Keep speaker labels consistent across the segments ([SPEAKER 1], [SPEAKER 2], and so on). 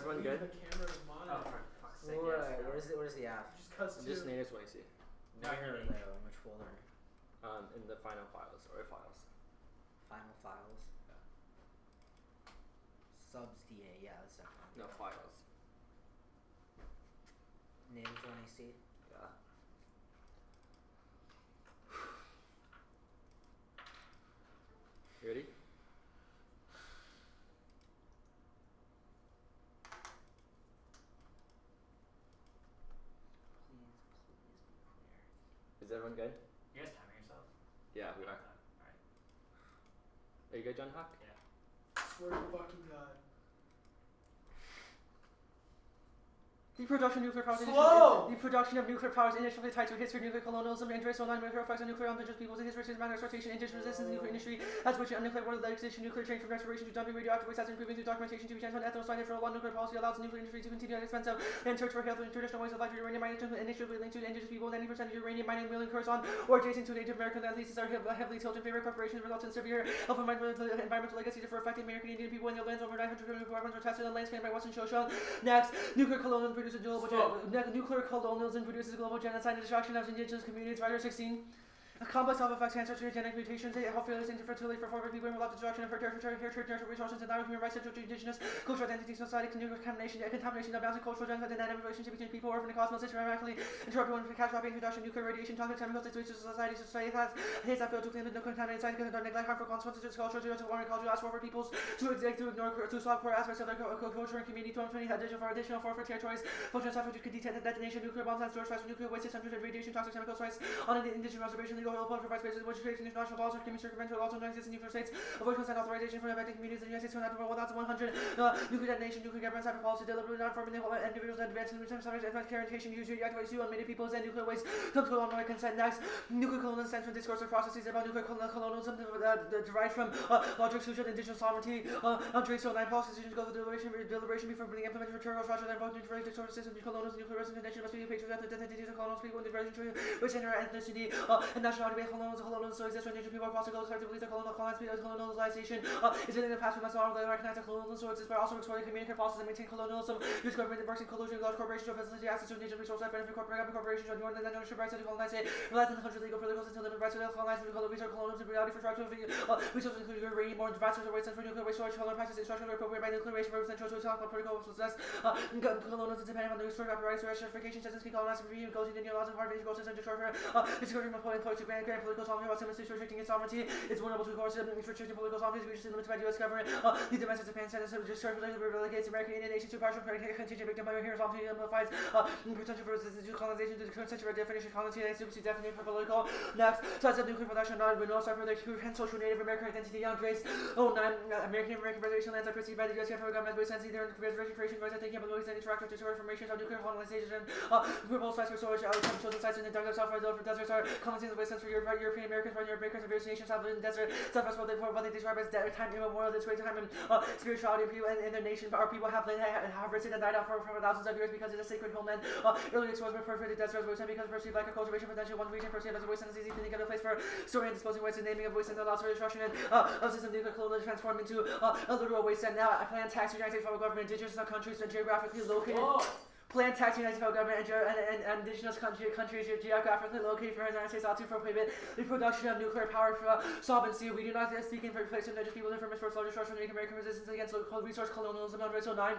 [SPEAKER 1] everyone good?
[SPEAKER 2] The camera is monitor.
[SPEAKER 3] Oh, for fuck's sake,
[SPEAKER 4] Where's
[SPEAKER 3] yes.
[SPEAKER 4] the app?
[SPEAKER 2] Just cuts to.
[SPEAKER 1] Just natives what you see.
[SPEAKER 3] No, I hear me.
[SPEAKER 4] In which folder?
[SPEAKER 1] In the final files or files.
[SPEAKER 4] Final files.
[SPEAKER 1] Yeah.
[SPEAKER 4] Subs DA, yeah, that's definitely.
[SPEAKER 1] No files.
[SPEAKER 4] Natives when I see.
[SPEAKER 1] Yeah. You ready? Is everyone good?
[SPEAKER 3] You guys timing yourselves?
[SPEAKER 1] Yeah, we are.
[SPEAKER 3] Alright.
[SPEAKER 1] Are you good, John Hawk?
[SPEAKER 3] Yeah.
[SPEAKER 2] Swear to fucking God.
[SPEAKER 1] The production of nuclear powers.
[SPEAKER 2] Slow!
[SPEAKER 1] The production of nuclear powers initially tied to history, nuclear colonialism, interest, online nuclear effects on nuclear indigenous peoples, the history, systematic exportation, indigenous resistance, the nuclear industry, as which nuclear war legislation, nuclear trade from restoration to dumping radioactive waste, as improving through documentation to be transferred ethnocide for one nuclear policy allows the nuclear industry to continue at expensive and search for health and traditional ways of life. Uranium mining initially linked to the indigenous people. 90% of uranium mining will occurs on or adjacent to Native American land leases are heavily tilted in favor of corporations, resulting in severe health and environmental legacies for affecting American Indian people and their lands. Over 900 requirements were tested on lands claimed by Western social. Next, nuclear colonialism produces nuclear colonialism produces global genocide and destruction of indigenous communities. Writer 16. A complex health effects, cancer, genetic mutations, health failures, infertility for former people, involved destruction of territory, natural resources, and human rights, to indigenous cultural identity, society, contamination of balancing cultural genocide, dynamic relationship between people, orphan and cosmos, systematically interrupt one for catastrophic introduction, nuclear radiation, toxic chemicals, situations, society has hates that failed to clean the contaminated site, neglect harmful consequences to culture, to warming culture, ask for peoples to ignore, to solve core aspects of their culture and community, to additional for territories, functions effort to detect the detonation, nuclear bombs and storage sites, nuclear waste systems, radiation, toxic chemical sites on an indigenous reservation. Oil provides bases which creates international laws or can be circumvented laws on non-existing nuclear states, avoid consent authorization for affected communities in the United States for 1,100 nuclear detonation, nuclear government cyber policy, deliberately not forming the whole individuals and advancing the subject advanced clarification, use reactivate on many peoples and nuclear waste comes to on consent. Next, nuclear colonialism stems from discourse of processes about nuclear colonialism derived from logic, social, indigenous sovereignty, trade, so 9 policy decisions go through deliberation before being implemented for territorial structure, then vote into discourse systems, colonialism, nuclear representation must be paid to the identities of colonial people in the region which enter ethnicity and nationality. Colonialism so exists when indigenous people across the globe start to believe that colonialization is in the past. We must not only recognize that colonialism so exists, but also explore the communicate policies and maintain colonialism. Use government that works in collusion with large corporations to facilitate access to indigenous resources that benefit corporations on the ownership rights to colonize it. Relies on the country's legal privileges until limited rights to colonize resource colonialism in reality for structural resources including uranium, more vast reservoir waste, and for nuclear waste storage, colonial practices structurally appropriated by nuclear waste for central to self political process. Colonialism depending on the historic apparatus for certification systems can colonize and go to the laws and hard ecosystem and destroy discouraging employing to grant political sovereignty while simultaneously restricting its sovereignty. It's vulnerable to coercive restricting political sovereignty which is limited by the U.S. government. The domestic Japan status relegates American Indian nations to partial contingent victim by here sovereignty amplifies potential for resistance to colonization to the current century definition of colonization and supersedes definition for political. Next, sides of nuclear production not but no aside for their social Native American identity and race. 9 American reservation lands are perceived by the U.S. federal government as waste their reservation creation rights and taking capabilities and interactive to store formations of nuclear colonization. Proposed sites for storage chosen sites in the desert south for deserts are colonizing waste for European Americans, foreign Europeans of various nations have lived in the desert. Southwest what they describe as time immemorial, this great time and spirituality of people in their nation. Our people have risen and died out for thousands of years because it's a sacred homeland. Early exposed with perforated deserts waste because perceived like a cultivation potential. One region perceived as a waste and is easy to think of a place for storing and disposing waste and naming of waste and allows for destruction and a system of nuclear colonialism transformed into a literal waste. And now I plan tax the United States federal government, indigenous countries and geographically located. Plan tax the United States federal government and indigenous countries geographically located for the United States ought to prohibit the production of nuclear power for solvency. We do not speak in place of indigenous people and for misfortune destruction of American resistance against resource colonialism. So 9.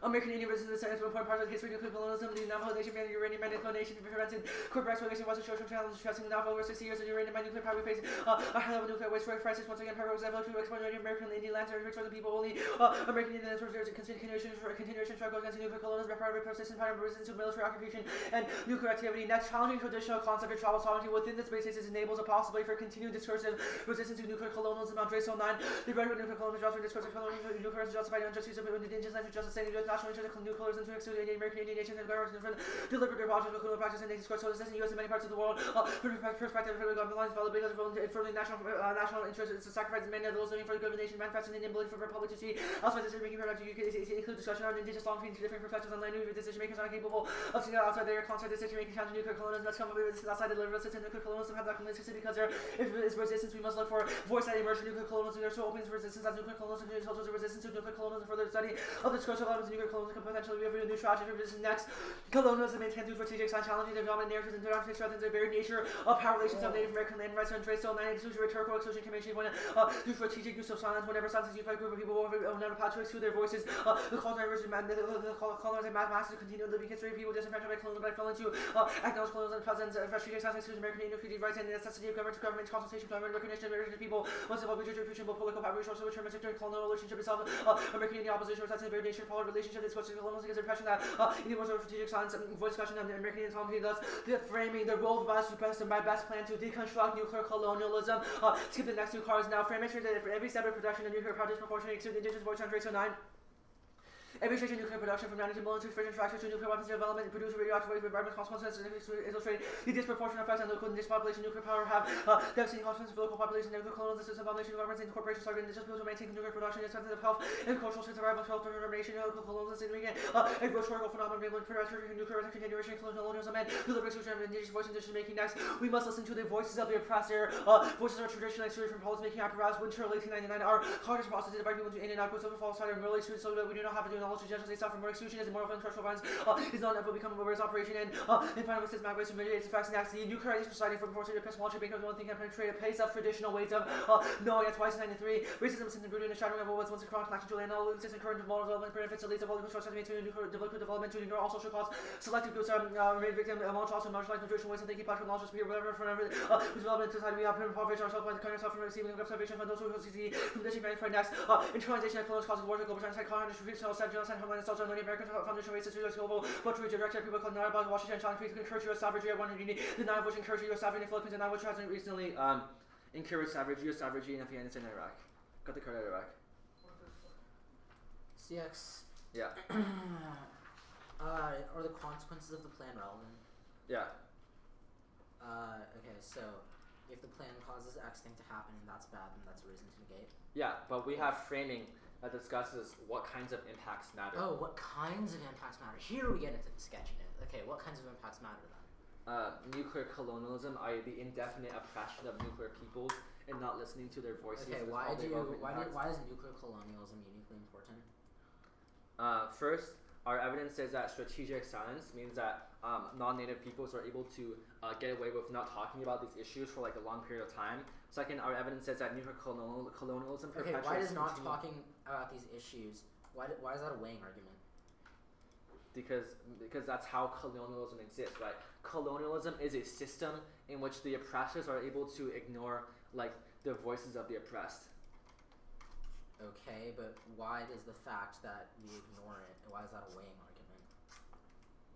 [SPEAKER 1] American Indian resistance is an important part of the history of nuclear colonialism. The nominalization of uranium mine declination prevented corporate exploitation was a social challenge stressing now over 60 years of uranium mine nuclear power. We face a high level nuclear waste crisis. Once again, power was able to exploit American Indian lands and for the people only. American Indian lands were a continuation struggle against nuclear colonialism, reparative persistent pattern of resistance to military occupation and nuclear activity. Next, challenging traditional concept of tribal sovereignty within the spaces enables a possibility for continued discursive resistance to nuclear colonialism. So 9. The rhetoric of nuclear colonialism is also discursive colonialism. Nuclear is justified unjust use of indigenous lands to justify national interest in nuclearism to exclude Indian American Indian nations and governments from deliberate their projects of colonial practice and nations court. So this in the U.S. and many parts of the world. Perspective of government lines follow because of further national interest is to sacrifice many of those living for the good of the nation, manifesting the inability for the public to see outside decision making productive. You can include discussion on indigenous law between two different perspectives on land movement decision makers are incapable of seeing outside their concert decision making challenge nuclear colonialism. Let's come up with this outside the deliverance to nuclear colonialism have that complexity because there is resistance. We must look for voice that emerge from nuclear colonialism. There are so open resistance as nuclear colonialism is also a resistance to nuclear colonialism. Further study of the scope of elements of nuclear colonialism can potentially be a new strategy for resistance. Next, colonialism maintains through strategic sign challenging the development narratives and directly strengthens the very nature of power relations of Native American land rights and trade. So, exclusion, rhetorical exclusion can be achieved when through strategic use of silence. Whenever silence is used by a group of people who never pass to exclude their voices, the colonizers and masses continue living history of people disenfranchised by colonialism by failing to acknowledge colonialism presence, strategic silence, exclusion, American Indian rights, and the necessity of government to government consultation, government recognition of American people. Once involved with distribution, both political power resources, which terms during colonial relationship itself, American Indian opposition, that's the very nature of power relationship. This question colonialism gives the impression that Indian was a strategic silence, voice discussion of the American Indian autonomy, thus framing the role of vice suppressed and my best plan to deconstruct nuclear colonialism. Skip the next two cards now. Frame it that for every separate production of nuclear power disproportionately exceeds indigenous voice on trace 9. Every stage of nuclear production, from managing military fission fractures to nuclear weapons development, and produce radioactive waste with environmental consequences, illustrate the disproportionate effects on local indigenous population. Nuclear power have devastating consequences for local population. Nuclear colonialism system, abomination, governments, and corporations target indigenous people to maintain nuclear production, expensive of health and cultural survival, health determination, local colonialism, significant a historical phenomenon enabling premature nuclear continuation, colonialism, and deliberate exclusion of indigenous voice and decision making. Next, we must listen to the voices of the oppressed. Their voices are traditionally excluded from policy making apparatus. Winter 1899, our Congress process to divide people into in and out, so false side and really excluded, so that we do not have to do knowledge of judges. They suffer more exclusion as the moral and structural violence is not ever become a reverse operation and finally systematic ways to mitigate its effects. Next, the nuclearization society for proportionate epistemology because one thing can penetrate a pace of traditional ways of knowing. That's why since 93 racism is rooted in a shattering of what was once a chronic connection to land. All existing current model development benefits at least of all the construction made to nuclear development to ignore all social costs. Selected groups are made victim of all also marginalized nutrition ways and thinking practical knowledge spear whatever forever development society we have impoverished ourselves by cutting ourselves from receiving observation from those who see from disadvantaged. Next, internalization of colonial causes wars and global genocide, colonial distribution of genocide, homeland assaults on Native American foundation races, global butchery, director people called not about Washington, China, please encourage U.S. savagery at 180, the nine of which encourage U.S. savagery in the Philippines, and nine of which hasn't recently encouraged U.S. savagery in Afghanistan and Iraq. Got the card out of Iraq.
[SPEAKER 4] CX.
[SPEAKER 1] Yeah.
[SPEAKER 4] Are the consequences of the plan relevant?
[SPEAKER 1] Yeah.
[SPEAKER 4] Okay, so if the plan causes X thing to happen and that's bad, then that's a reason to negate.
[SPEAKER 1] Yeah, but we have framing that discusses what kinds of impacts matter.
[SPEAKER 4] Oh, what kinds of impacts matter? Here we get into the sketching it. Okay, what kinds of impacts matter then?
[SPEAKER 1] Nuclear colonialism, i.e. the indefinite oppression of nuclear peoples and not listening to their voices.
[SPEAKER 4] Okay, why is nuclear colonialism uniquely important?
[SPEAKER 1] First, our evidence says that strategic silence means that non-native peoples are able to get away with not talking about these issues for like a long period of time. Second, our evidence says that nuclear colonialism perpetuates.
[SPEAKER 4] Okay, why does not talking about these issues, why is that a weighing argument?
[SPEAKER 1] Because that's how colonialism exists, right? Colonialism is a system in which the oppressors are able to ignore like the voices of the oppressed.
[SPEAKER 4] Okay, but why does the fact that we ignore it, why is that a weighing argument?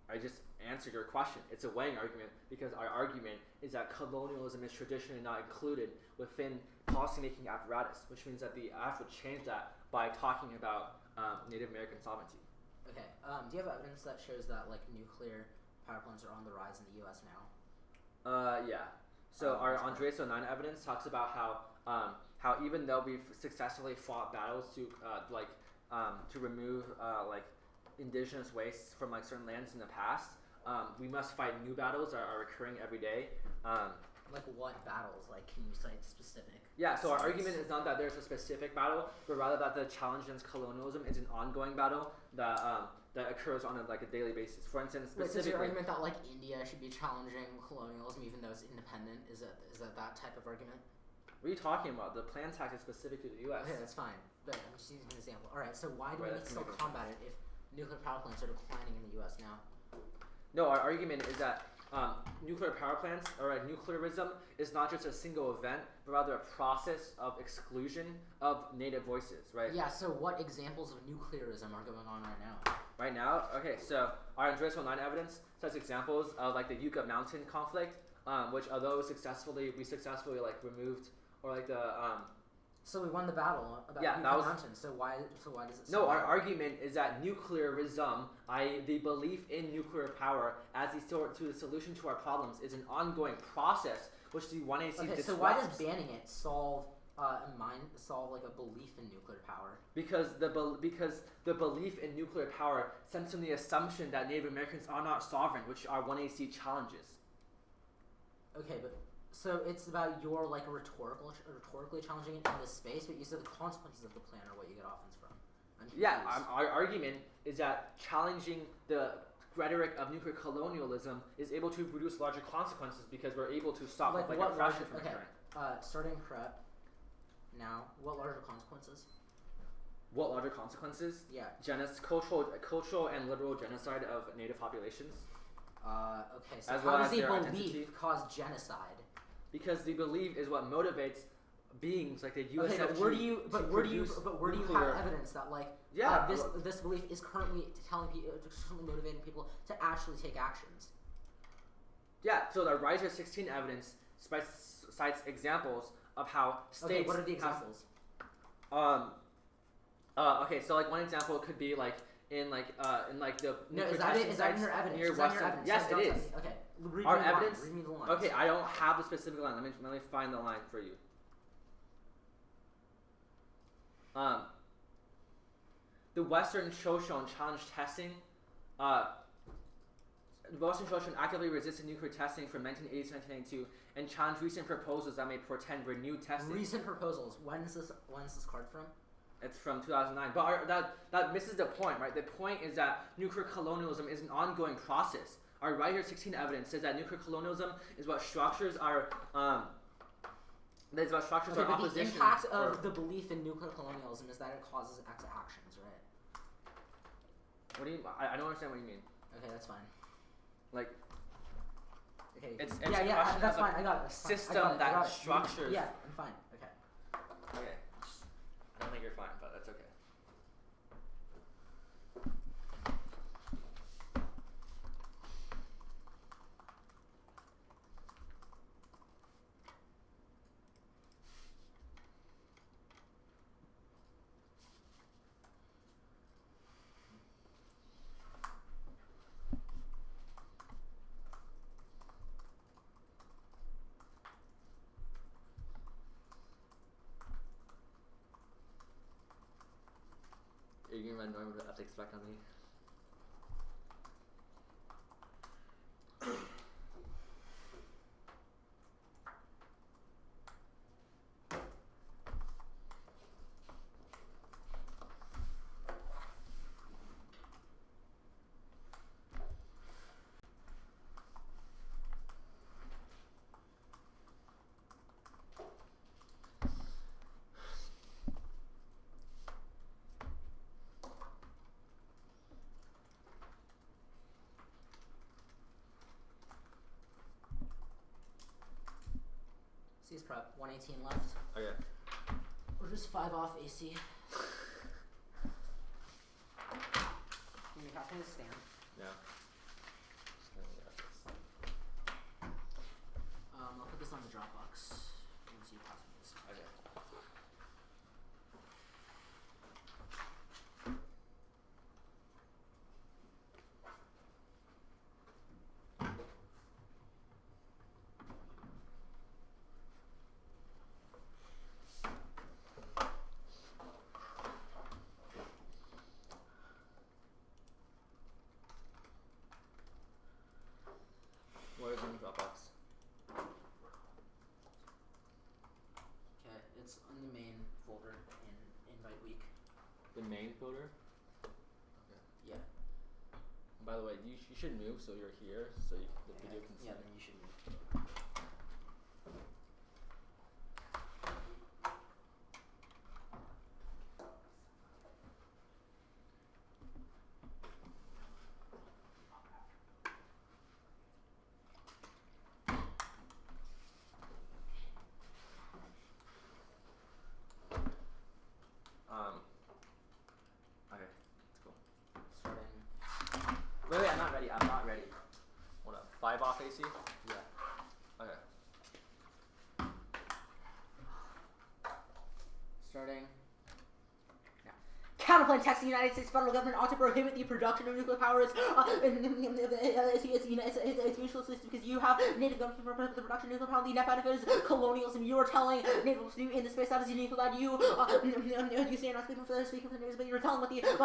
[SPEAKER 1] I just answered your question. It's a weighing argument because our argument is that colonialism is traditionally not included within policymaking apparatus, which means that I have to change that by talking about Native American sovereignty.
[SPEAKER 4] Okay, do you have evidence that shows that like nuclear power plants are on the rise in the U.S. now?
[SPEAKER 1] Yeah. So our Andres 09 evidence talks about how even though we've successfully fought battles to remove indigenous wastes from like certain lands in the past, we must fight new battles that are occurring every day.
[SPEAKER 4] Like what battles? Like, can you cite specific?
[SPEAKER 1] Yeah, so our argument is not that there's a specific battle, but rather that the challenge against colonialism is an ongoing battle that occurs on a daily basis. For instance,
[SPEAKER 4] specifically, is your argument that like India should be challenging colonialism even though it's independent? Is that type of argument?
[SPEAKER 1] What are you talking about? The plan tax is specific to the U.S.
[SPEAKER 4] Okay, that's fine, but I'm just using an example. All right, so why do we need to still combat it if nuclear power plants are declining in the U.S. now?
[SPEAKER 1] No, our argument is that nuclear power plants, or nuclearism, is not just a single event, but rather a process of exclusion of native voices, right?
[SPEAKER 4] Yeah, so what examples of nuclearism are going on right now?
[SPEAKER 1] Right now? Okay, so our Andres 09 evidence says examples of like the Yucca Mountain conflict, which although we successfully removed, or like the
[SPEAKER 4] So we won the battle about
[SPEAKER 5] Yeah,
[SPEAKER 4] nuclear
[SPEAKER 5] that was-
[SPEAKER 4] mountains. So why does it?
[SPEAKER 5] No, our argument is that nuclearism, i.e., the belief in nuclear power as the solution to our problems, is an ongoing process which the 1AC
[SPEAKER 4] Okay,
[SPEAKER 5] disrupts.
[SPEAKER 4] so why does banning it solve like a belief in nuclear power?
[SPEAKER 5] Because the belief in nuclear power stems from the assumption that Native Americans are not sovereign, which our 1AC challenges.
[SPEAKER 4] Okay, but so it's about your like rhetorically challenging it in this space, but you said the consequences of the plan are what you get offense from. I'm
[SPEAKER 5] Yeah,
[SPEAKER 4] confused.
[SPEAKER 5] our argument is that challenging the rhetoric of nuclear colonialism is able to produce larger consequences because we're able to stop
[SPEAKER 4] Like
[SPEAKER 5] like
[SPEAKER 4] what
[SPEAKER 5] oppression
[SPEAKER 4] larger?
[SPEAKER 5] from
[SPEAKER 4] Okay,
[SPEAKER 5] occurring.
[SPEAKER 4] starting prep. Now, what larger consequences?
[SPEAKER 5] What larger consequences?
[SPEAKER 4] Yeah.
[SPEAKER 5] Cultural and literal genocide of native populations.
[SPEAKER 4] Okay, so
[SPEAKER 5] As
[SPEAKER 4] how
[SPEAKER 5] well
[SPEAKER 4] does
[SPEAKER 5] as
[SPEAKER 4] the
[SPEAKER 5] their
[SPEAKER 4] belief
[SPEAKER 5] identity.
[SPEAKER 4] cause genocide?
[SPEAKER 5] Because the belief is what motivates beings like the USFG
[SPEAKER 4] Okay, but where do you
[SPEAKER 5] nuclear-
[SPEAKER 4] have evidence that like
[SPEAKER 5] Yeah,
[SPEAKER 4] this belief is currently motivating people to actually take actions?
[SPEAKER 5] Yeah, so the Riser 16 evidence cites examples of how states
[SPEAKER 4] Okay, what are the
[SPEAKER 5] have-
[SPEAKER 4] examples?
[SPEAKER 5] Okay, so like one example could be like in the
[SPEAKER 4] No,
[SPEAKER 5] nuclear
[SPEAKER 4] is that
[SPEAKER 5] testing
[SPEAKER 4] in
[SPEAKER 5] sites
[SPEAKER 4] your evidence?
[SPEAKER 5] near
[SPEAKER 4] Is that in your
[SPEAKER 5] Western.
[SPEAKER 4] evidence?
[SPEAKER 5] Yes,
[SPEAKER 4] So
[SPEAKER 5] it
[SPEAKER 4] don't tell
[SPEAKER 5] is.
[SPEAKER 4] me. Okay, read
[SPEAKER 5] Our
[SPEAKER 4] me the line.
[SPEAKER 5] evidence.
[SPEAKER 4] Read me the line.
[SPEAKER 5] Okay, I don't have the specific line. Let me find the line for you. The Western Shoshone challenged testing. The Western Shoshone actively resisted nuclear testing from 1980 to 1992 and challenged recent proposals that may portend renewed testing.
[SPEAKER 4] Recent proposals. When's this card from?
[SPEAKER 5] It's from 2009. But that misses the point, right? The point is that nuclear colonialism is an ongoing process. Our Riser 16 evidence says that nuclear colonialism is what structures our
[SPEAKER 4] Okay, but
[SPEAKER 5] opposition.
[SPEAKER 4] the impact of the belief in nuclear colonialism is that it causes X actions, right?
[SPEAKER 5] What do you? I don't understand what you mean.
[SPEAKER 4] Okay, that's fine.
[SPEAKER 5] Like
[SPEAKER 4] Okay.
[SPEAKER 5] it's
[SPEAKER 4] yeah,
[SPEAKER 5] a
[SPEAKER 4] yeah,
[SPEAKER 5] question
[SPEAKER 4] that's
[SPEAKER 5] of
[SPEAKER 4] fine.
[SPEAKER 5] a
[SPEAKER 4] I got it. That's fine.
[SPEAKER 5] system
[SPEAKER 4] I got it, I
[SPEAKER 5] that
[SPEAKER 4] got it.
[SPEAKER 5] structures.
[SPEAKER 4] Yeah, I'm fine. Okay.
[SPEAKER 5] Okay. I don't think you're fine, but that's okay. Are you gonna run normal ethics back on me?
[SPEAKER 4] C's prep. 118 left.
[SPEAKER 5] Okay.
[SPEAKER 4] We're just 5 off AC. Can you pass me the stand?
[SPEAKER 5] Yeah.
[SPEAKER 4] I'll put this on the Dropbox once you pass me this.
[SPEAKER 5] Okay. What is in the Dropbox?
[SPEAKER 4] Okay, it's on the main folder in invite week.
[SPEAKER 5] The main folder?
[SPEAKER 4] Yeah.
[SPEAKER 5] By the way, you should move so you're here so the video can see.
[SPEAKER 4] Yeah, then you should move.
[SPEAKER 5] Okay, let's go.
[SPEAKER 4] Starting.
[SPEAKER 5] Wait, I'm not ready. I'm not ready. What up? 5 off AC?
[SPEAKER 4] Yeah.
[SPEAKER 5] Okay.
[SPEAKER 4] text the United States federal government ought to prohibit the production of nuclear power. It's mutualist because you have native governments to prohibit the production of nuclear power. The net benefit is colonialism. You are telling native to do in the space that is unique that you say you're not speaking for the natives, but you're telling native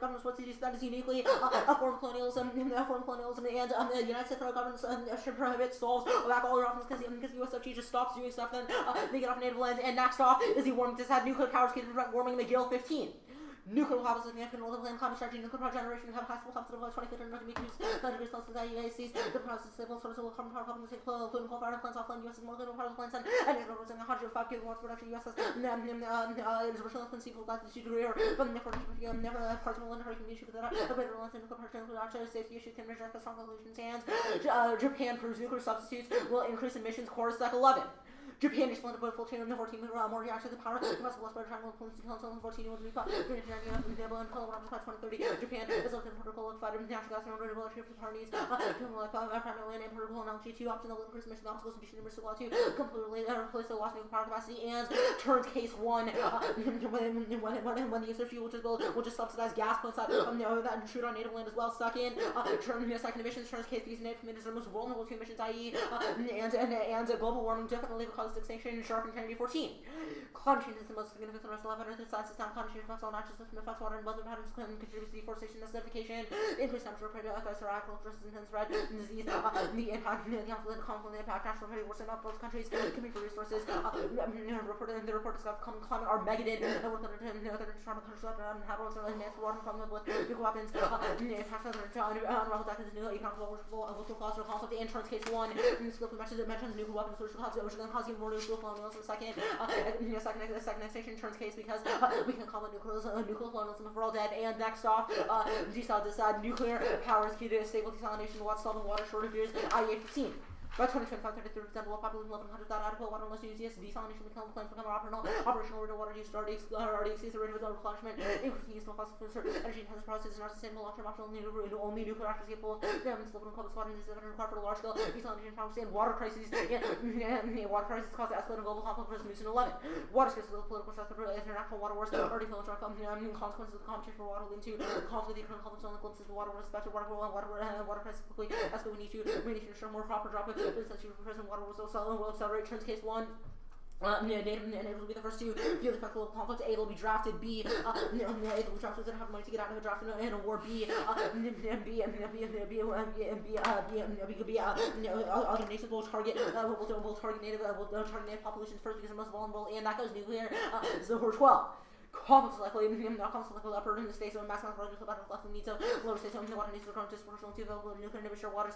[SPEAKER 4] governments what to do that is uniquely a form of colonialism, and the United States federal government should prohibit solves back all your options because the USFG just stops doing stuff, then they get off native lands. And next off is the warming. This had nuclear powers can prevent warming the Gale 15. Nuclear will have a significant role in climate strategy. Nuclear power generation will have possible of 25 degrees Celsius in the United States. The process is stable source of carbon power companies including coal fired plants offline U.S. nuclear power plants and it represents 105 gigawatts production U.S. It is originally conceivable that the 2 degree or but never parts of the can be issued with that. A better balance in nuclear power nuclear safety issues can measure the strong conclusions and Japan proves nuclear substitutes will increase emissions. Chorus Deck 11. Japan exploded by full chain of 14 more reactors of power. The massive loss by triangle influence council on 14 was recalled. During the Devil and Colorado by 2030. Japan is looking for protocol of fighting natural gas and renewable electricity for power needs. Primarily an protocol analogy to optional increase emission obstacles and mission law to completely replace the lost nuclear power capacity and turns case 1 when the use of fuel will just subsidize gas plants that intrude on native land as well. Second emissions turns case these native communities are most vulnerable to emissions, i.e. and global warming definitely causes extinction. Sharp and Kennedy 14. Climate change is the most significant threat to life on Earth. Science system climate change affects all natural systems, affects water and weather patterns, contributes to deforestation, acidification, increased temperature, predator, agricultural resistance, threat, disease, the impact, the conflict, the impact, national security, worsening of both countries, competing for resources. The report discussed climate Armageddon, and work under trauma countries left and have also advanced water from with nuclear weapons. Impacts unraveled that is new economic local cause of conflict. The insurance case 1. This mentions nuclear weapons, which will then cause even more nuclear colonialism. Second extinction turns case because we can call it nuclear colonialism if we're all dead. And next off, decide nuclear power is key to stable desalination, solving water shortages. IE 15. By 2025, 33% of the population living in countries without adequate water unless used. Desalination become plants become operational rate of water use already exceeds the rate of replenishment. Increasing use of fossil fuels for energy intensive processes are sustainable long-term optional. Only nuclear reactors capable of delivering public water is required for large scale desalination problems and water crises. Water crises cause escalating global conflict. Versus 11. Water scarcity, political stress, international water wars, already philanthropic consequences of the competition for water leading to conflict. The current conflict only glimpses the water was expected. Water crisis quickly escalate. We need to ensure more proper drop. Since present water will accelerate. Turns case 1. Native will be the first to feel the effect of conflict. A will be drafted. B will be drafted and have money to get out of a draft and a war. B other nations will target native populations first because they're most vulnerable, and that goes nuclear. So we're 12. Conflicts likely upper in the states of maximum projects about the needs of lower states of water needs to become disproportional to available nuclear and nearby water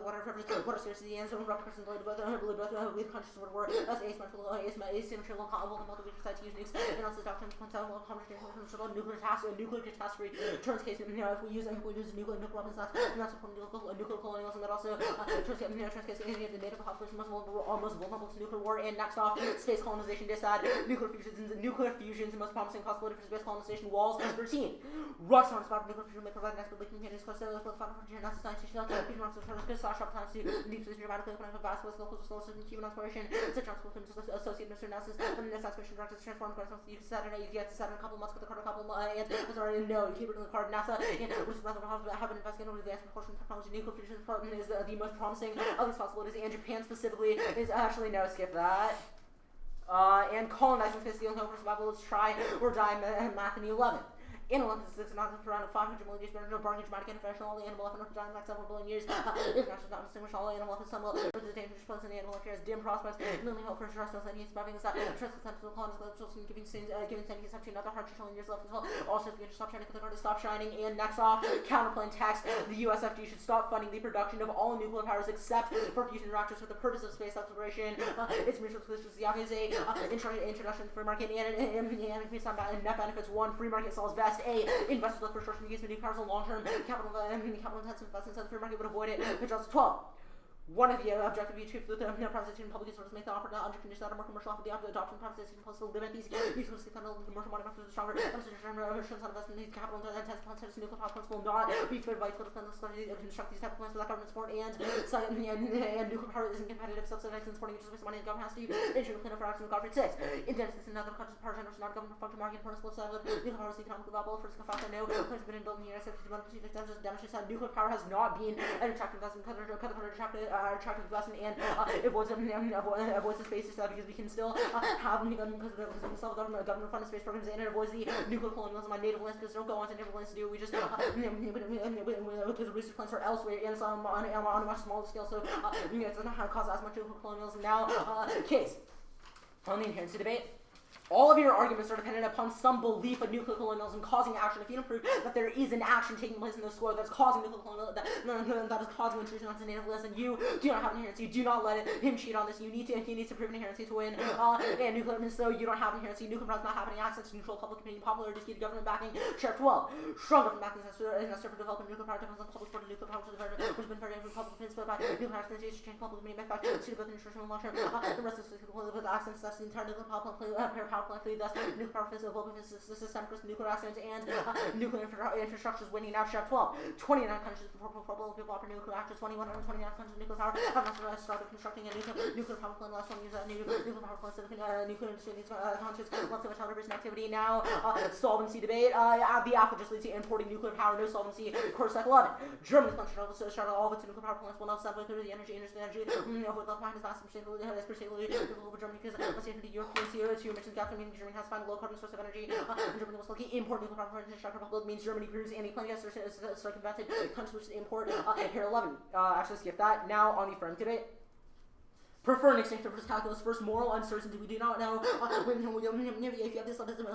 [SPEAKER 4] water scarcity and some repercussions related with countries where war as asymmetrical multiple decide to use nukes and also doctrine about nuclear catastrophe turns case if we use nuclear weapons that's from nuclear colonialism that also turns case the native population most vulnerable to nuclear war. And next off, space colonization decide nuclear fusions the most promising possibility for space colonization. Walls 13. Rocks on spot nuclear fusion may provide an expert containers close to the final frontier and science station. These rocks are slash up times to deep space dramatically opening a vast west local solar system human exploration. Such transport associated Mr. Nelson's science fiction directors transform cars to Saturn. You get to Saturn a couple months with the Carter couple and sorry no you keep it in the card NASA and which is rather have been investigated with advanced proportion technology. Nuclear fusion is the most promising of these possibilities, and Japan specifically is actually no skip that. And colonizing space, the only hope for survival is try or die math in 11. In Olympics, it's not around 500 million years, but no bargain, dramatic, and professional. All the animal life and dying like several billion years. If not distinguish all animal life and some will the dangerous place in the animal life has dim prospects. Only hope for trust and surviving is that trust the sense of the colonies, giving sentience up to another 100 trillion years left until all ships begin to stop shining, because they're going to stop shining. And next off, counterplain text. The USFG should stop funding the production of all nuclear powers except for fusion reactors for the purpose of space exploration. Its mutual exclusive is a introduction to free market and increase on net benefits. 1. Free market solves best. A. Investors look for short-term use of new powers and long-term capital intensive investments, so the free market would avoid it. It drops to 12. One of the objective be achieved with the privatization public sources make the offer under conditions that are more commercial offer the adoption of privatization policy to limit these utility fundamental commercial model factors stronger emphasis on investment in capital and test plans such as nuclear power plants will not be favored by political plans to construct these type of plants without government support and nuclear power isn't competitive subsidized and supporting just waste money the government has to ensure the cleanup for action of corporate 6. Injustice and other conscious power generation not government function market principles of nuclear power is economically viable for the fact that no place has been built in the United States to demonstrates that nuclear power has not been an attractive investment attractive investment and avoids the spaces because we can still have government funded space programs and it avoids the nuclear colonialism on native lands because they don't go on to native lands to do. We just because research plants are elsewhere and some on a much smaller scale, so it doesn't have cause as much nuclear colonialism. Now, case on the inherency debate. All of your arguments are dependent upon some belief of nuclear colonialism causing action. If you don't prove that there is an action taking place in the square that's causing nuclear colonialism, that is causing intrusion onto native lands, and you do not have an inherency, do not let him cheat on this. He needs to prove an inherency to win. And nuclear, so you don't have an inherency. Nuclear power is not having access to neutral public opinion, popular disputed government backing. Chapter 12. Strong government backing is necessary for developing nuclear power. Depends on public support of nuclear power, which has been very public opinion spread by nuclear power to change public opinion. In fact, suited both in short term and long term. The rest of the with access to the entire nuclear power plant fleet. Thus, nuclear power physical global systemic risk, nuclear accidents, and nuclear infrastructure is winning now. Chapter 12. 29 countries for people offer nuclear actors. 29 countries nuclear power have not started constructing a nuclear power plant. Last 20 years, nuclear power plants. Nuclear industry in these countries. Lots of child recent activity now. Solvency debate. The AFA just leads to importing nuclear power. No solvency. Course cycle 11. Germany's country started all of its nuclear power plants will now stop with the energy industry. With left behind is not particularly difficult for Germany because let's say the European CO2 emissions gap. Meaning Germany has found a low carbon source of energy. Germany was lucky import nuclear power for Czech Republic means Germany proves any plan yes circumvented countries which import here 11. Actually skip that. Now on the affirmative debate. Prefer an extinction versus calculus. First, moral uncertainty. We do not know if you have this uncertainty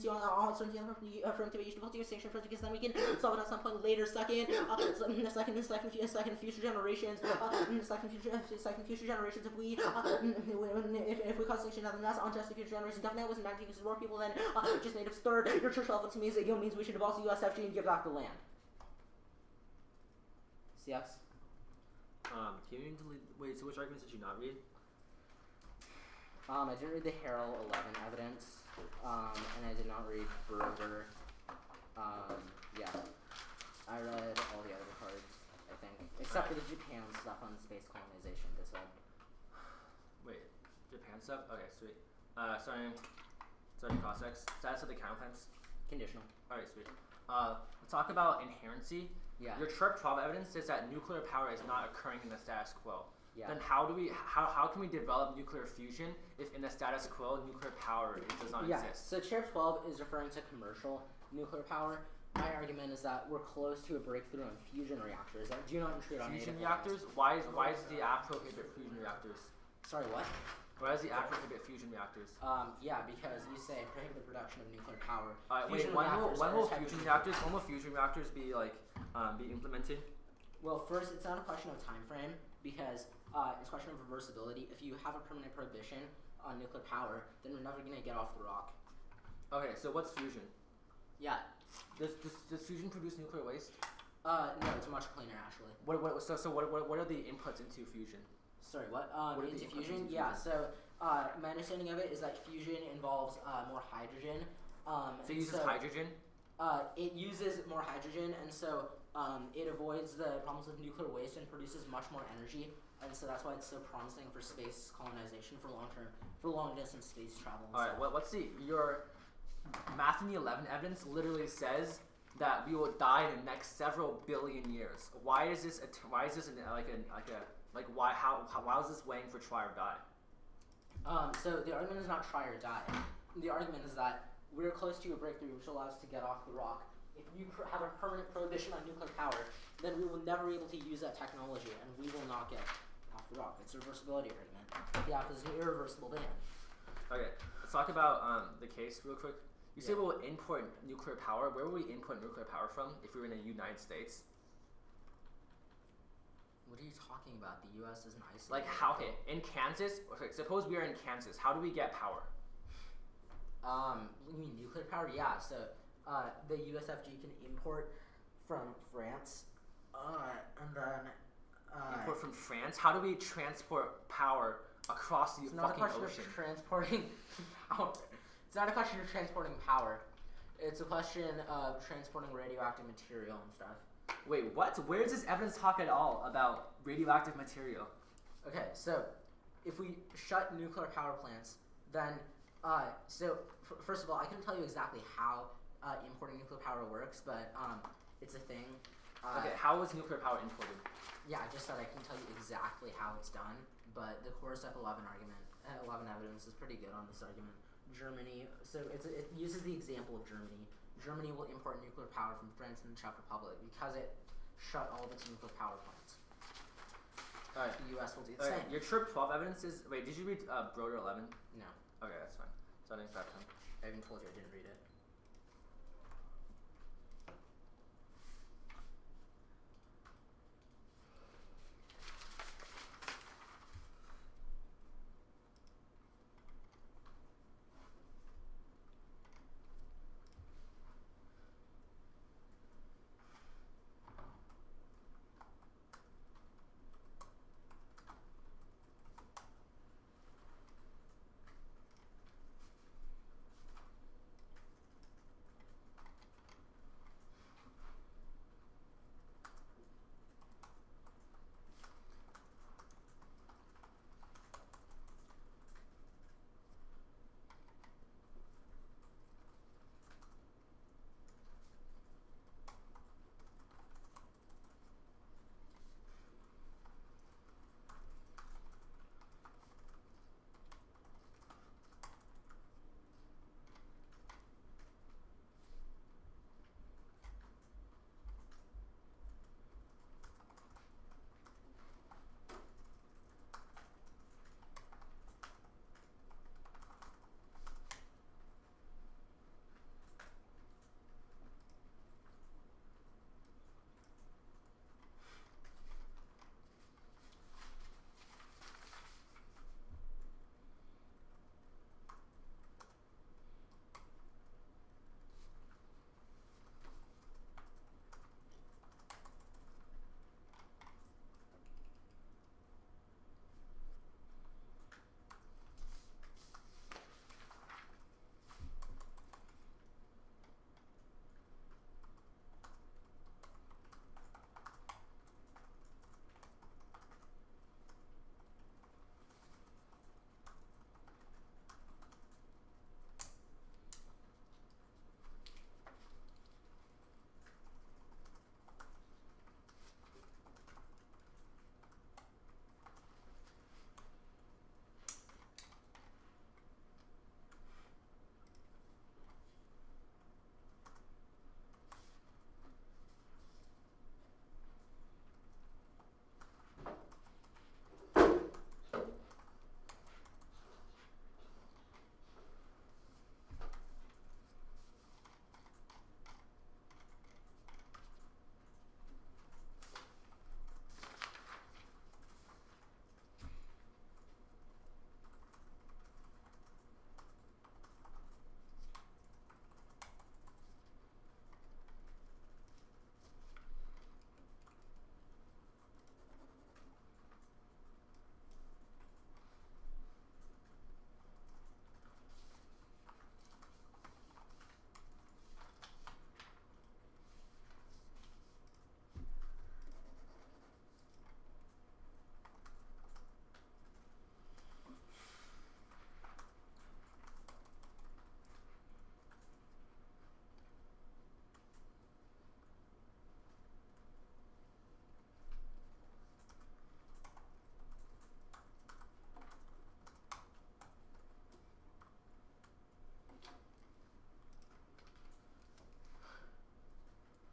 [SPEAKER 4] on uncertainty on affirmative, you should default to extinction first because then we can solve it at some point later. Second, future generations. Second, future generations. If we cause extinction, then that's unjust to future generations. Definitely wasn't managing because more people than just natives. Third, your church relevance means we should abolish the USFG and give back the land. CX.
[SPEAKER 5] Can you wait, so which arguments did you not read?
[SPEAKER 4] I didn't read the Harrell 11 evidence, and I did not read Broder. Yeah. I read all the other cards, I think. Except for the Japan stuff on space colonization, this one.
[SPEAKER 5] Wait, Japan stuff? Okay, sweet. Starting cross-X. Status of the counterplans?
[SPEAKER 4] Conditional.
[SPEAKER 5] Alright, sweet. Let's talk about inherency.
[SPEAKER 4] Yeah.
[SPEAKER 5] Your Chirp 12 evidence says that nuclear power is not occurring in the status quo.
[SPEAKER 4] Yeah.
[SPEAKER 5] Then how can we develop nuclear fusion if in the status quo nuclear power does not exist?
[SPEAKER 4] So Chirp 12 is referring to commercial nuclear power. My argument is that we're close to a breakthrough on fusion reactors that do not intrude on
[SPEAKER 5] fusion
[SPEAKER 4] native
[SPEAKER 5] reactors?
[SPEAKER 4] lands.
[SPEAKER 5] Why is the act prohibit fusion reactors?
[SPEAKER 4] Sorry, what?
[SPEAKER 5] Why does the act prohibit fusion reactors?
[SPEAKER 4] Yeah, because you say prohibit the production of nuclear power.
[SPEAKER 5] Wait, when will fusion reactors be implemented?
[SPEAKER 4] Well, first, it's not a question of time frame because it's a question of reversibility. If you have a permanent prohibition on nuclear power, then we're never going to get off the rock.
[SPEAKER 5] Okay, so what's fusion?
[SPEAKER 4] Yeah.
[SPEAKER 5] Does fusion produce nuclear waste?
[SPEAKER 4] No, it's much cleaner actually.
[SPEAKER 5] What are the inputs into fusion?
[SPEAKER 4] Sorry, what? Into fusion?
[SPEAKER 5] Into
[SPEAKER 4] Yeah, so my understanding of it is that fusion involves more hydrogen.
[SPEAKER 5] So it uses hydrogen?
[SPEAKER 4] It uses more hydrogen, and so it avoids the problems with nuclear waste and produces much more energy. And so that's why it's so promising for space colonization for long distance space travel.
[SPEAKER 5] All right, what's your math in the 11 evidence literally says that we will die in the next several billion years. Why is this why is this weighing for try or die?
[SPEAKER 4] So the argument is not try or die. The argument is that we're close to a breakthrough which allows us to get off the rock. If you have a permanent prohibition on nuclear power, then we will never be able to use that technology, and we will not get off the rock. It's a reversibility argument. Yeah, it's an irreversible ban.
[SPEAKER 5] Okay, let's talk about the case real quick. You say we'll import nuclear power. Where will we import nuclear power from if we were in the United States?
[SPEAKER 4] What are you talking about? The U.S. isn't isolated.
[SPEAKER 5] Like how? Okay, in Kansas. Okay, suppose we are in Kansas. How do we get power?
[SPEAKER 4] You mean nuclear power? Yeah. So the USFG can import from France, and then
[SPEAKER 5] import from France? How do we transport power across the
[SPEAKER 4] It's not a
[SPEAKER 5] fucking
[SPEAKER 4] question
[SPEAKER 5] ocean?
[SPEAKER 4] of transporting power. It's not a question of transporting power. It's a question of transporting radioactive material and stuff.
[SPEAKER 5] Wait, what? Where does this evidence talk at all about radioactive material?
[SPEAKER 4] Okay, so if we shut nuclear power plants, then first of all, I can tell you exactly how importing nuclear power works, but it's a thing.
[SPEAKER 5] Okay, how is nuclear power imported?
[SPEAKER 4] Yeah, I just said I can tell you exactly how it's done, but the core step 11 evidence is pretty good on this argument. Germany, so it uses the example of Germany. Germany will import nuclear power from France and the Czech Republic because it shut all of its nuclear power plants.
[SPEAKER 5] Alright.
[SPEAKER 4] The US will do the same.
[SPEAKER 5] Your TRIP 12 evidence is... Wait, did you read Broder 11?
[SPEAKER 4] No.
[SPEAKER 5] Okay, that's fine. So I didn't grab them.
[SPEAKER 4] I even told you I didn't read it.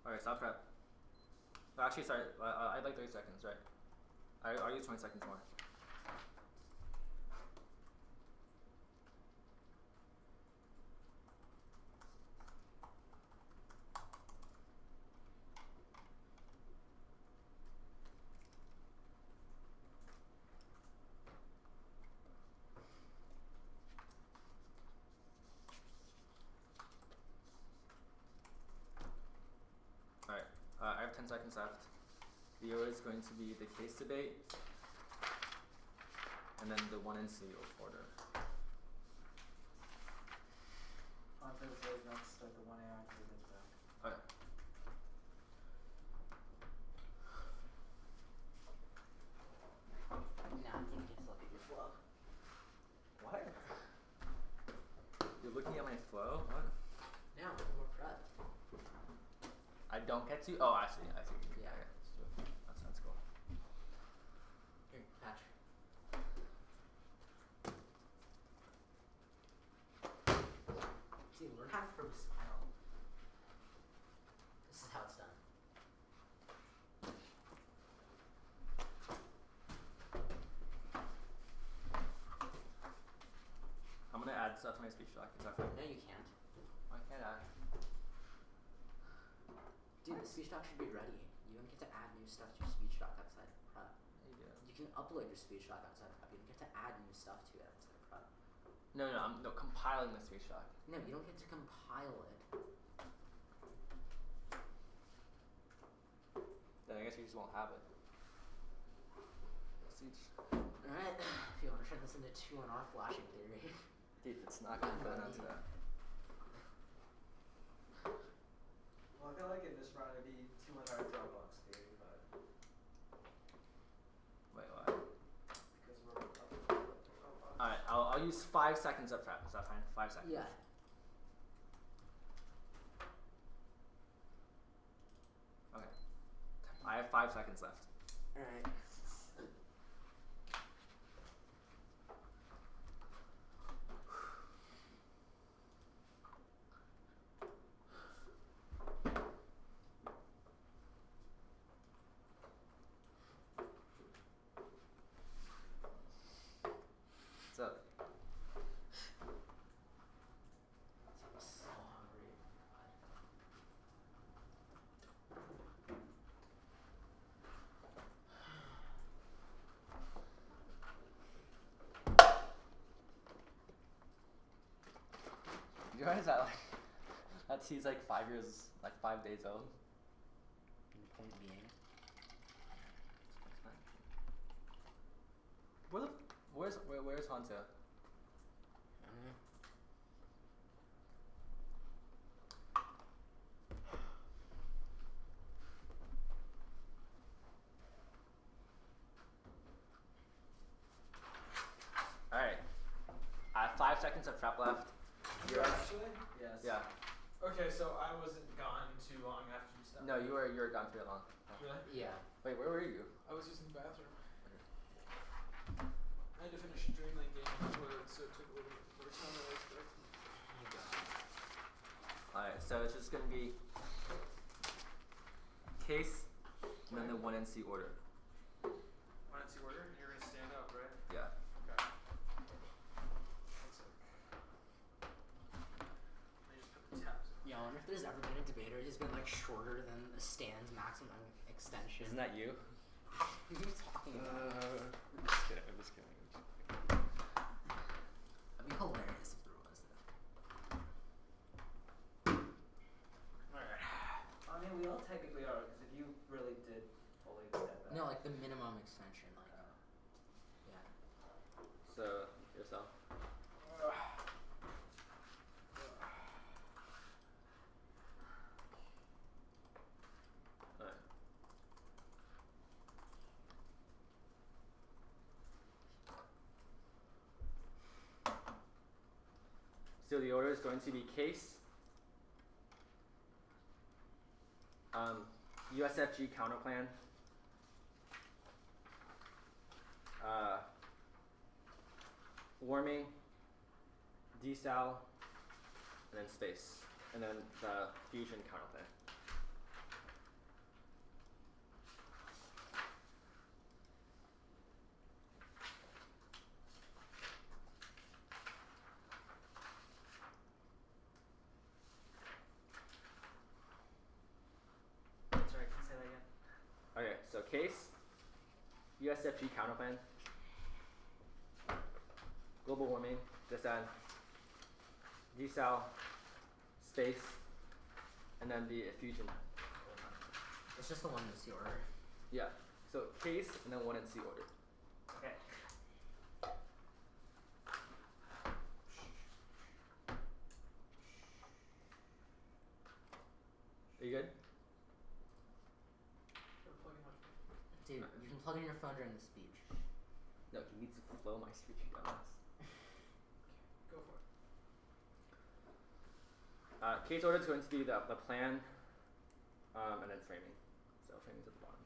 [SPEAKER 5] Alright, stop prep. Actually, sorry, I'd like 30 seconds, right? I'll use 20 seconds more. Alright, I have 10 seconds left.
[SPEAKER 6] The order is going to be the case debate, and then the 1 and C order.
[SPEAKER 3] Onto the phase next, start the 1A after it gets back.
[SPEAKER 6] Okay.
[SPEAKER 4] Nah, I think it's look at your flow.
[SPEAKER 6] What? You're looking at my flow? What?
[SPEAKER 4] Yeah, more prep.
[SPEAKER 6] I don't get to? Oh, I see.
[SPEAKER 4] Yeah.
[SPEAKER 6] Okay, that's cool.
[SPEAKER 4] Here, patch. See, learn how to throw a smile. This is how it's done.
[SPEAKER 6] I'm gonna add stuff to my speech doc. Is that fine?
[SPEAKER 4] No, you can't.
[SPEAKER 6] Why can't I?
[SPEAKER 4] Dude, the speech doc should be ready. You don't get to add new stuff to your speech doc outside of prep.
[SPEAKER 6] You do.
[SPEAKER 4] You can upload your speech doc outside of prep. You don't get to add new stuff to it outside of prep.
[SPEAKER 6] No, I'm compiling the speech doc.
[SPEAKER 4] No, you don't get to compile it.
[SPEAKER 6] Then I guess you just won't have it. Speech.
[SPEAKER 4] Alright, if you want to turn this into 2NR flashing theory.
[SPEAKER 6] Dude, it's not gonna go down to that.
[SPEAKER 3] Well, I feel like in this round it'd be 200 Dropbox theory, but
[SPEAKER 6] Wait, what?
[SPEAKER 3] because we're up to Dropbox.
[SPEAKER 6] Alright, I'll use 5 seconds up front. Is that fine? 5 seconds.
[SPEAKER 4] Yeah.
[SPEAKER 6] Okay. I have 5 seconds left.
[SPEAKER 4] Alright.
[SPEAKER 6] What's up?
[SPEAKER 4] I'm so hungry.
[SPEAKER 6] You realize that that tea's like 5 years, like 5 days old?
[SPEAKER 4] And the point being,
[SPEAKER 6] Where's Honto?
[SPEAKER 4] I don't know.
[SPEAKER 6] Alright. I have 5 seconds of prep left.
[SPEAKER 3] You're actually? Yes.
[SPEAKER 6] Yeah.
[SPEAKER 2] Okay, so I wasn't gone too long after you stopped.
[SPEAKER 6] No, you were gone too long.
[SPEAKER 2] Really?
[SPEAKER 4] Yeah.
[SPEAKER 6] Wait, where were you?
[SPEAKER 2] I was using the bathroom. I had to finish a Dreamland game on the toilet, so it took a little bit more time than I expected.
[SPEAKER 6] Alright, so it's just gonna be case and then the 1 and C order.
[SPEAKER 2] Why don't you order? You're gonna stand up, right?
[SPEAKER 6] Yeah.
[SPEAKER 2] Okay. That's it. I just put the tabs in.
[SPEAKER 4] Yeah, I wonder if there's ever been a debater who's been like shorter than the stand's maximum extension.
[SPEAKER 6] Isn't that you?
[SPEAKER 4] What are you talking about?
[SPEAKER 6] I'm just kidding. I'm just kidding.
[SPEAKER 4] That'd be hilarious if there was that.
[SPEAKER 3] Alright. I mean, we all technically are, because if you really did fully extend that.
[SPEAKER 4] No, like the minimum extension, like yeah.
[SPEAKER 6] So, yourself. Alright. So the order is going to be case, USFG counterplan, warming, desal, and then space, and then the fusion counterplan.
[SPEAKER 3] Sorry, can you say that again?
[SPEAKER 6] Okay, so case, USFG counterplan, global warming, desal, space, and then the fusion.
[SPEAKER 4] It's just the one in the order.
[SPEAKER 6] Yeah. So case and then 1 and C order.
[SPEAKER 3] Okay.
[SPEAKER 6] Are you good?
[SPEAKER 2] We're plugging my phone.
[SPEAKER 4] Dude, you can plug in your phone during the speech.
[SPEAKER 6] No, he needs to flow my speech, you dumbass.
[SPEAKER 2] Go for it.
[SPEAKER 6] Case order is going to be the plan, and then framing. So framing's at the bottom.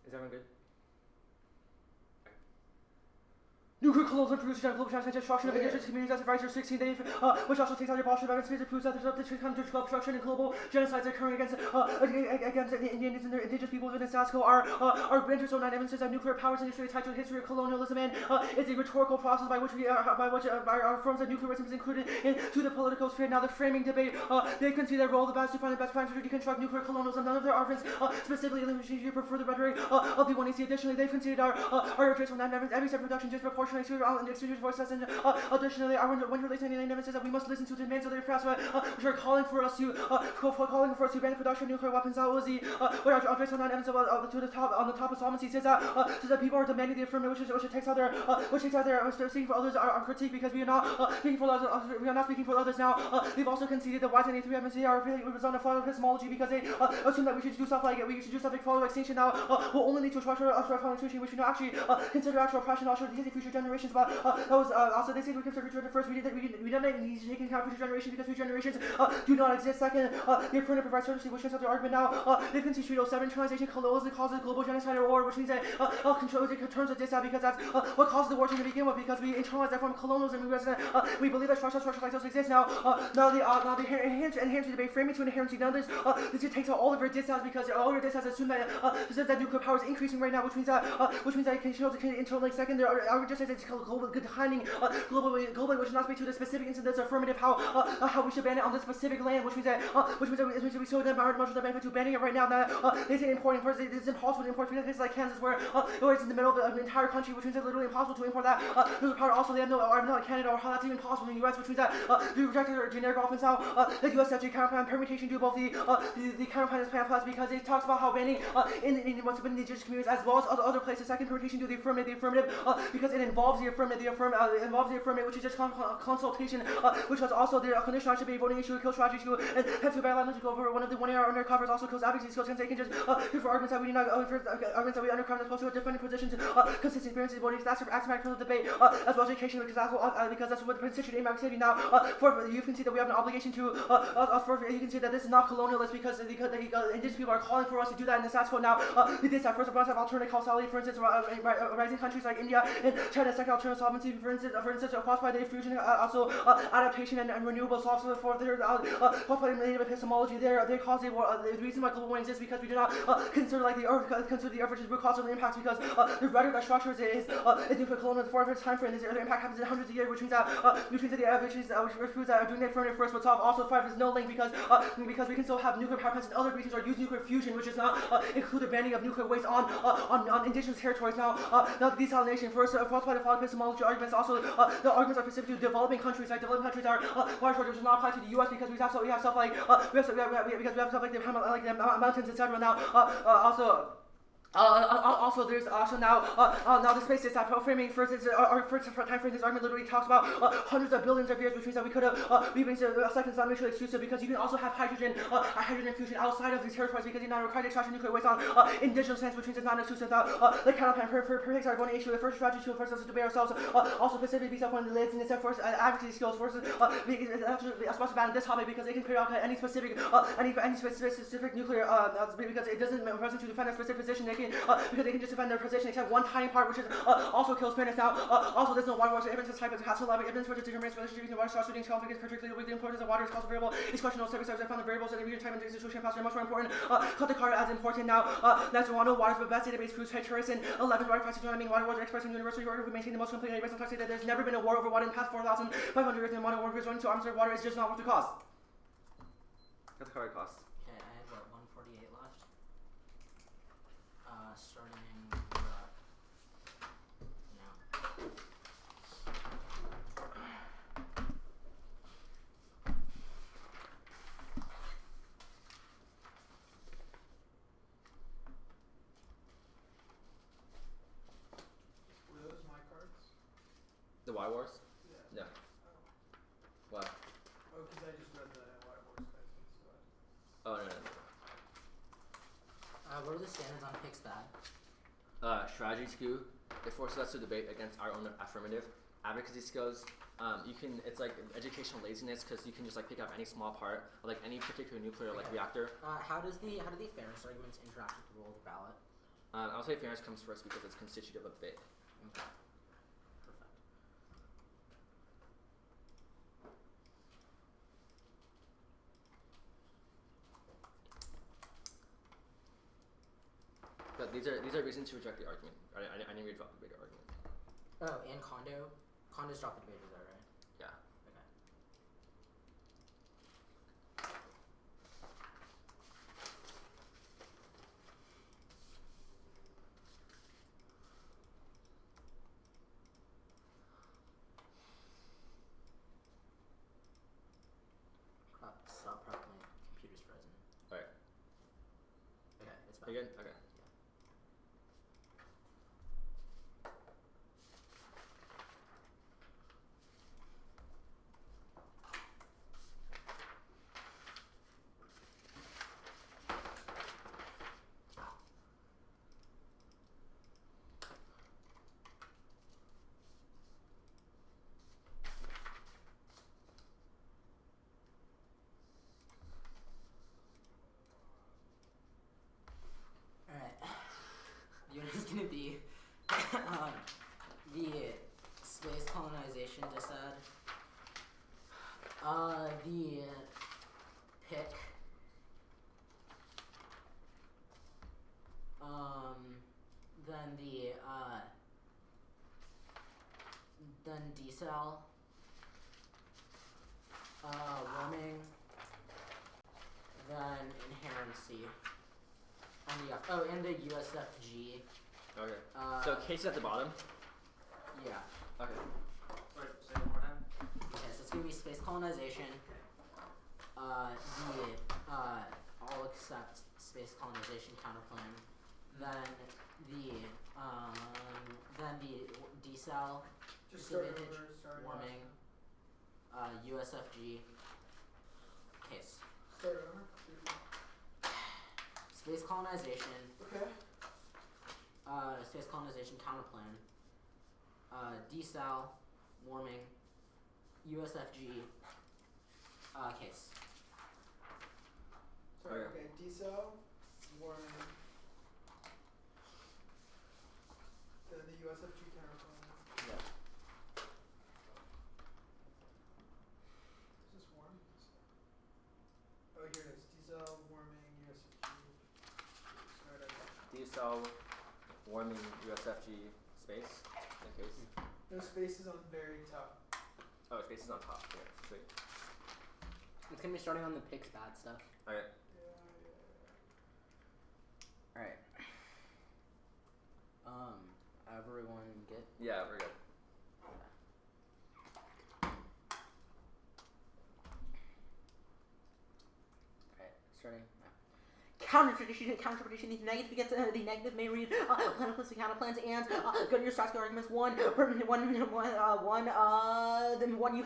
[SPEAKER 6] Is everyone good?
[SPEAKER 1] Nuclear colonialism produces a global destruction of indigenous communities as of Riser 16, which also takes out your Bolshevik and space proves that there's the destruction and global genocides occurring against the Indians and their indigenous people within the status quo are Rangers 09 evidences that nuclear powers initially tied to the history of colonialism, and it's a rhetorical process by which our forms of nuclearism is included into the political sphere. Now the framing debate, they can see their role, the best to find the best plans to deconstruct nuclear colonialism. None of their arguments specifically prefer the rhetoric of the 1AC. Additionally, they've conceded our Rangers 09 evidence every separate production disproportionately to the exchange voices, and additionally, when releasing the evidence says that we must listen to the demands of the press, which are calling for us to ban the production of nuclear weapons. That was the Andres on evidence to the top on the top of solvency says that people are demanding the affirmative, which takes out their speaking for others are critique because we are not speaking for others. We are not speaking for others now. They've also conceded that Y93 evidence are really was on a follow epistemology because they assume that we should do stuff like follow extinction now will only lead to a structural extinction, which we don't actually consider actual oppression. Also, these future generations, but that was also they say we consider future first. We don't need to take into account future generations because future generations do not exist. Second, the affirmative provides certainty, which turns out the argument now. They can see Treaty 07 internalization colonialism causes global genocide or war, which means that control it turns of this out because that's what causes the war to begin with, because we internalize that from colonialism. We believe that structures like those exist now. Now the inherency debate framing to inherency. Now this takes out all of your discounts because all of your discounts assume that nuclear power is increasing right now, which means that it can show the interlink. Second, there are just it's global defining globally, which does not speak to the specific incidents affirmative how we should ban it on the specific land, which means that we show them much of the benefit to banning it right now. That they say importing first, it's impossible to import places like Kansas where it's in the middle of an entire country, which means it's literally impossible to import that nuclear power. Also, they have no argument like Canada or how that's even possible in the U.S., which means that we rejected our generic offense now. The U.S. statute counterplan permutation do both the counterplan is plan plus because it talks about how banning in indigenous communities as well as other places. Second permutation do the affirmative because it involves the affirmative, which is just consultation, which was also the condition should be voting issue, kill strategy issue, and have to balance to go over one of the 1 year undercovers also kills advocacy skills, and they can just for arguments that we do not arguments that we undercover as opposed to different positions, consistent experiences, voting stats for axiomatic of debate, as well as education, because that's what the constituent aim activity now. For you can see that we have an obligation to you can see that this is not colonialist because the indigenous people are calling for us to do that in the stats code now. They did that first of all have alternative causality, for instance, rising countries like India and China, second alternative solvency, for instance, caused by the fusion, also adaptation and renewable sources for their caused by native epistemology. They cause the reason why global warming exists because we do not consider like the earth, which is root cause of the impacts, because the rhetoric that structures it is nuclear colonialism for its time frame. This other impact happens in hundreds of years, which means that which proves that doing it first would solve. Also, 5 is no link because we can still have nuclear power plants in other regions or use nuclear fusion, which is not include the banning of nuclear waste on indigenous territories. Now the desalination first caused by the follow epistemology arguments. Also, the arguments are specific to developing countries. Like developing countries are water shortage does not apply to the U.S. because we have stuff like the mountains, etc. Now also, there's also now the space is that framing first is for time frame. This argument literally talks about hundreds of billions of years, which means that we could have a second is not mutually exclusive because you can also have hydrogen fusion outside of these territories because you're not required to extract nuclear waste on indigenous lands, which means it's not exclusive. The counterplan for our going issue. The first strategy to first us to debate ourselves. Also specifically based upon the lids and except for advocacy skills versus it's supposed to ban this topic because they can period any specific nuclear because it doesn't represent to defend a specific position. Because they can just defend their position except one tiny part, which is also kills fairness. Now, also there's no water wars. Evidence is type of castle level evidence for the determinants relationship between water source shooting conflicts, particularly with the importance of water is causal variable. It's question of service. I found the variables and the region type and institution pass are much more important. Cut the card as important now. That's Toronto waters, but best database proves Harris and 11 water crisis. I mean, water wars are expressing universal order. We maintain the most complete database and that there's never been a war over water in the past 4,500 years. And water war is running to arms of water is just not worth the cost.
[SPEAKER 6] Cut the card cost.
[SPEAKER 4] Okay, I have what 148 left. Starting What are the standards on picks bad?
[SPEAKER 6] Strategy skew. It forces us to debate against our own affirmative. Advocacy skills. It's like educational laziness because you can just like pick up any small part of like any particular nuclear like reactor.
[SPEAKER 4] How do the fairness arguments interact with the role of the ballot?
[SPEAKER 6] I'll say fairness comes first because it's constitutive of debate.
[SPEAKER 4] Okay. Perfect.
[SPEAKER 6] But these are reasons to reject the argument. I need to drop the bigger argument.
[SPEAKER 4] Oh, and Condo's dropped the debate, is that right?
[SPEAKER 6] Yeah.
[SPEAKER 4] Okay. Stop properly. Computer's frozen.
[SPEAKER 6] Alright.
[SPEAKER 4] Okay, it's back.
[SPEAKER 6] You good? Okay.
[SPEAKER 4] Unit is gonna be the space colonization dissad, the pick, then decel, warming, then inherency. And the USFG.
[SPEAKER 6] Okay. So case at the bottom.
[SPEAKER 4] Yeah.
[SPEAKER 6] Okay.
[SPEAKER 3] Wait, say it one more time.
[SPEAKER 4] Okay, so it's gonna be space colonization. All except space colonization counterplan. Then the decel,
[SPEAKER 2] Just start
[SPEAKER 4] cleavage,
[SPEAKER 2] over, start
[SPEAKER 4] warming, USFG. Case.
[SPEAKER 2] Start over.
[SPEAKER 4] Space colonization.
[SPEAKER 2] Okay.
[SPEAKER 4] Space colonization counterplan. Decel, warming, USFG. Case.
[SPEAKER 2] Sorry,
[SPEAKER 6] Okay.
[SPEAKER 2] okay. Decel, warming. Then the USFG counterplan.
[SPEAKER 6] Yeah.
[SPEAKER 2] Is this warm? Oh, here it is. Decel, warming, USFG. Start over.
[SPEAKER 6] Decel, warming, USFG, space. In case.
[SPEAKER 2] No spaces on the very top.
[SPEAKER 6] Oh, space is on top. Yeah. Sweet.
[SPEAKER 4] It's gonna be starting on the picks bad stuff.
[SPEAKER 6] Okay.
[SPEAKER 4] Alright. Everyone get?
[SPEAKER 6] Yeah, we're good.
[SPEAKER 4] Alright, starting. Counter-tradition, the negative gets the negative may read planoplistic counterplans and go to your strategy arguments. One you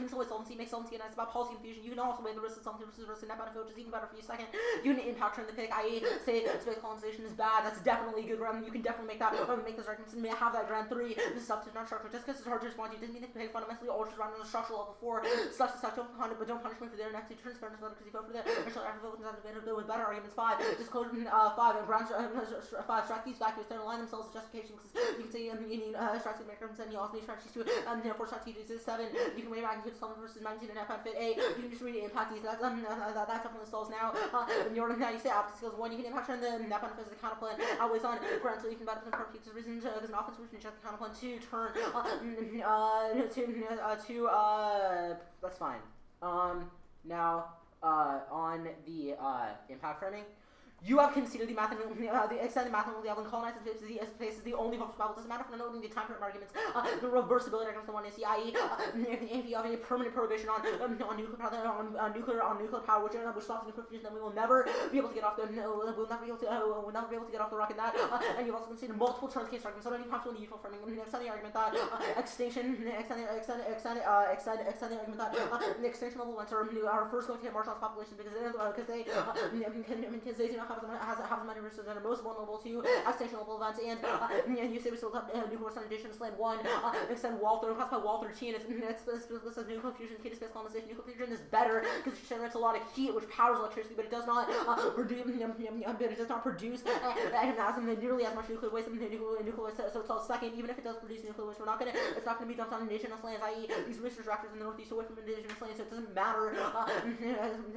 [SPEAKER 4] can still solvency, make solvency, and it's about policy confusion. You can also weigh the risk of solvency versus risk of net benefit, which is even better for you. Second, you can impact turn the pick, i.e. say space colonization is bad. That's definitely a good round. You can definitely make that make those arguments and have that grand 3. This is substitute, not structure. Just because it's hard to respond to you doesn't mean the pick fundamentally alters around on the structural level 4. Such don't punish me for their next 2 turns. Fairness vote because you vote for their initial after vote with better arguments. 5. Disclosure 5 and ground 5 strategies vacuums that align themselves with justifications. You can say you need strategy mechanisms and you also need strategies to for strategies. 7. You can weigh magnitude solving versus magnitude and net benefit. 8. You can just read impact these. That's definitely stalls now. In order now you say opposite skills. 1. You can impact turn the net benefit as the counterplan always on ground, so you can benefit from perfect reasons because an offense routine check the counterplan. 2. Turn that's fine. Now on the impact framing. You have conceded the extended mathematical level and colonized space is the only focus problem. It doesn't matter for noting the time frame arguments, the reversibility arguments, the one is i.e. if you have a permanent prohibition on nuclear power, which stops nuclear fusion, then we will never be able to get off the we'll never be able to get off the rocket. That and you've also considered multiple turns case arguments. So any possible useful framing. Extend the argument that extinction, extend the argument that the extinction level events are first going to hit marginalized populations because they do not as many resources that are most vulnerable to extinction level events, and you say we still have nuclear weapons in addition to Slant 1, extend Wall 13, classify Wall 13, it's nuclear fusion, key to space colonization. Nuclear fusion is better because it generates a lot of heat, which powers electricity, but it does not produce nearly as much nuclear waste as nuclear waste. So it's all second. Even if it does produce nuclear waste, it's not gonna be dumped on indigenous lands, i.e. these research reactors in the northeast away from indigenous lands. So it doesn't matter.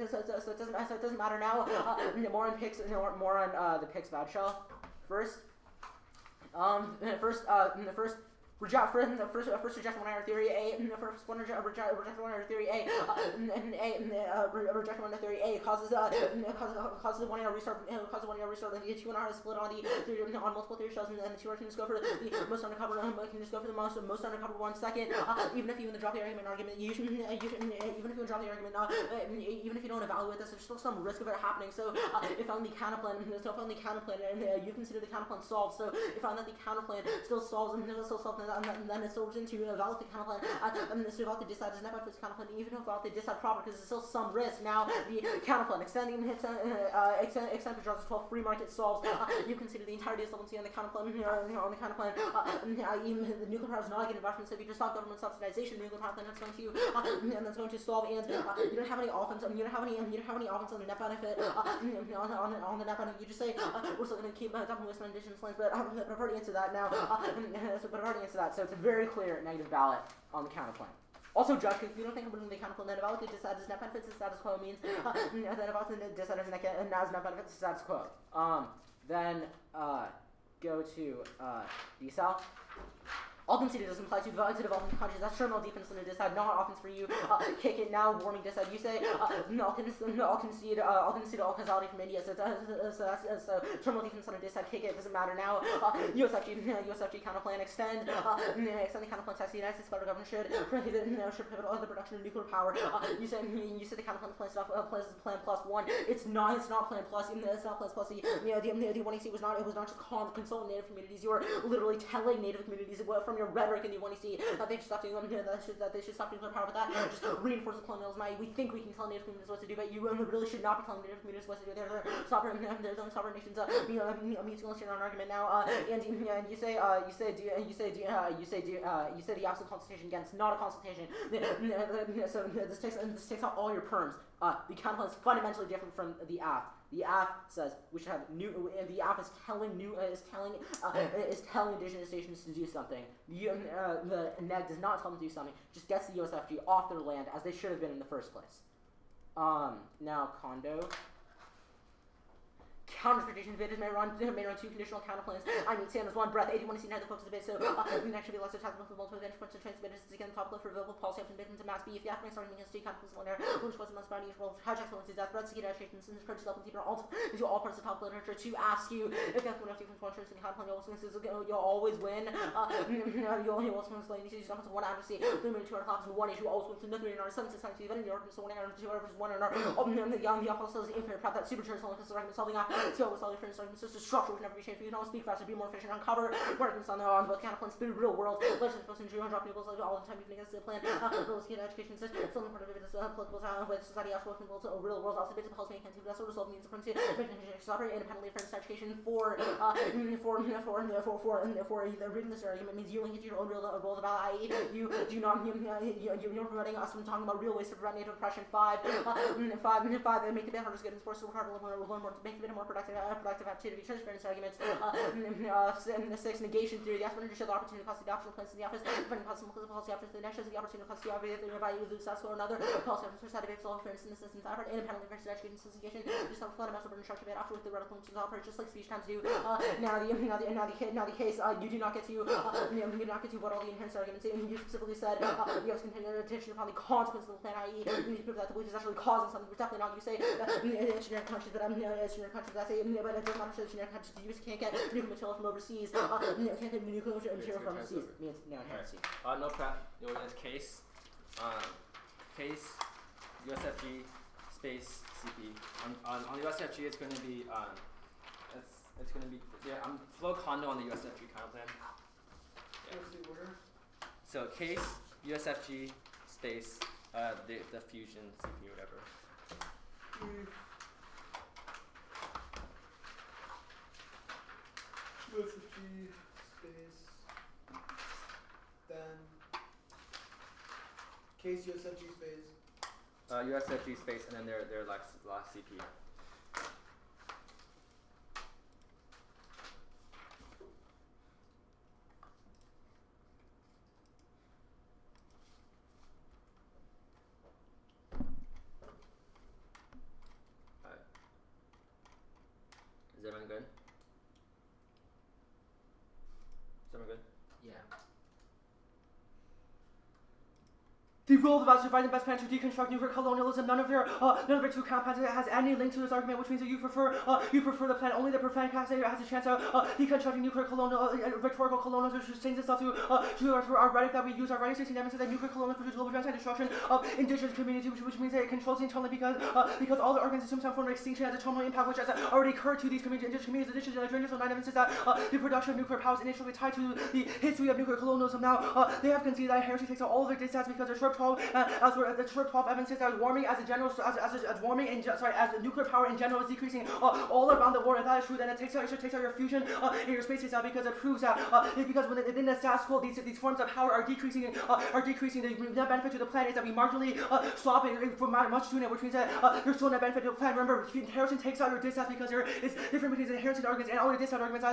[SPEAKER 4] So it doesn't matter now. More on the Pix bad shell. First rejection one error theory A. First one rejection one error theory A. Rejection one error theory A causes one error restart. The T1 is split on multiple theory shells, and the T1 can just go for the most undercover. Can just go for the most undercover 1 second. Even if you drop the argument, even if you drop the argument, even if you don't evaluate this, there's still some risk of it happening. So if found the counterplan, and you consider the counterplan solved. So if found that the counterplan still solves, and then it solves into evaluate the counterplan, so evaluate the disadvantage net benefits counterplan, even if evaluate the disadvantage proper, because there's still some risk. Now the counterplan extend the draws 12 free market solves. You consider the entirety of solvency on the counterplan. Even the nuclear power is not getting investment, so if you just stop government subsidization, the nuclear power, then that's going to solve. And you don't have any offense. You don't have any offense on the net benefit. On the net benefit, you just say we're still going to keep dumping waste on indigenous lands. But I've already answered that now. So it's a very clear negative ballot on the counterplan. Also, judge, if you don't think I'm the counterplan, then evaluate the disadvantage net benefits, the status quo means then evaluate the disadvantage net benefits, the status quo. Then go to decel. All conceded doesn't apply to development countries. That's terminal defense and a decide, not offense for you. Kick it now, warming decide. You say all concede all causality from India. So terminal defense on a decide, kick it, doesn't matter now. USFG counterplan extend the counterplan text. The United States federal government should prohibit all the production of nuclear power. You say the counterplan plan stuff plan plus 1. It's not plan plus. It's not plan plus. The 1EC was not just consulting native communities. You were literally telling native communities from your rhetoric in the 1EC that they should stop doing that they should stop nuclear power. But that just reinforces colonialism. We think we can tell native communities what to do, but you really should not be telling native communities what to do. They're sovereign nations. Means to an argument now. And you say the absolute consultation against, not a consultation. So this takes out all your perms. The counterplan is fundamentally different from the AF. The AF says we should have the AF is telling indigenous nations to do something. The NEG does not tell them to do something. Just gets the USFG off their land as they should have been in the first place. Now Kondo. Counter-transportation invaders may run 2 conditional counterplanes. I mean, Sam is 1 breath. 81 neither focus debate, so we can actually be less attackable for multiple advantage points and transmitters to again top left for available policy options to mass B. If the African starting against 2 counterplanes one air, which was the most body usual, hijacks to death, threats to get education, since courage to deeper alt into all parts of top literature to ask you if that's one of different functions in the counterplane, you'll always win. You'll always win slaying these numbers of 1 accuracy, 3 minutes 2 hours and 1 issue, always wins another in our 7 6 times even in Europe, so 1 error 2 errors 1 error. The also says infinite prep that supercharged solving out. So all your friends starting to structure would never be changed. You can always speak faster, be more efficient, uncover workings on both counterplanes, the real world. Legislation supposed to ensure drop nipples all the time, even against the plan. Rules get education system. Still important of it is political with society, actual working world, real world, also bits of policy making. That's what resolve means of principle. Operate independently for education for reading this argument means you link it to your own real world about, i.e. you do not you're preventing us from talking about real ways to prevent native oppression. 5 make the bit harder to get in sports, so we're hard to learn more to make the bit more productive activity, transference arguments. 6 negation theory. The aspirant should the opportunity to cost the optional plans in the office, depending on some policy options. The next shows the opportunity to cost the value of the success or another policy options for side effects, all friends in the system. Effort independently versus education segregation. Just have fundamental burden structure after with the radical to operate just like speech times do. Now the case you do not get to what all the inherent arguments. You specifically said you have continued attention upon the consequences of the plan, i.e. you need to prove that the belief is actually causing something. We're definitely not. You say it's generic countries, but it's generic countries. I say but it doesn't matter if it's generic countries. You just can't get nuclear material from overseas. Can't get nuclear material from overseas. Means no inherency.
[SPEAKER 6] No prep. You know this case. Case USFG space CP. On the USFG, it's going to be it's going to be flow condo on the USFG counterplan. Yeah.
[SPEAKER 2] What's the order?
[SPEAKER 6] So case USFG space the fusion CP whatever.
[SPEAKER 2] Case USFG space.
[SPEAKER 5] USFG space and then their last CP. Is everyone good? Is everyone good?
[SPEAKER 6] Yeah.
[SPEAKER 1] The role of surviving best plan to deconstruct nuclear colonialism. None of their two compounds has any link to this argument, which means that you prefer the plan. Only the plan has a chance of deconstructing nuclear rhetorical colonialism, which changes itself to our rhetoric that we use. Our rhetoric 16 evidence that nuclear colonialism produces global genocide destruction of indigenous communities, which means that it controls internally because all the organs assume some form of extinction has a terminal impact, which has already occurred to these indigenous communities. Additionally, the journalist nine evidence is that the production of nuclear power is initially tied to the history of nuclear colonialism. Now, they have conceded that Inherency takes out all of their data because the short 12, as the short 12 evidence says that warming as nuclear power in general is decreasing all around the world. If that is true, then it takes out your fusion in your space data because it proves that because when within the status quo these forms of power are decreasing. The net benefit to the planet is that we marginally swap it for much sooner, which means that there's still net benefit to the planet. Remember, Inherency takes out your distance because there is different between the Inherency arguments and all the distance arguments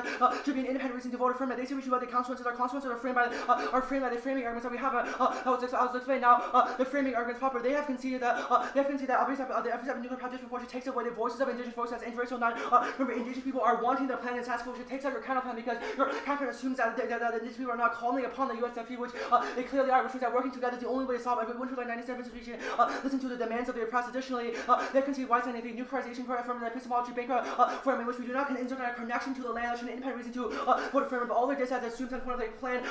[SPEAKER 1] should be an independent reason to vote affirm it. They say we should about the consequences. Our consequences are framed by the framing arguments that we have. I was explaining now. The framing arguments proper. They have conceded that every step of nuclear power disproportion takes away the voices of indigenous voices and racial non. Remember, indigenous people are wanting the planet's task force. It takes out your counterplan because your counterplan assumes that indigenous people are not calling upon the USFP, which they clearly are, which means that working together is the only way to solve every winter like 97 situation. Listen to the demands of the oppressed. Additionally, they have conceded wisely the nuclearization from the epistemology bankrupt firm in which we do not insert a connection to the land. That's an independent reason to vote affirm. But all their data assumes some form of like plan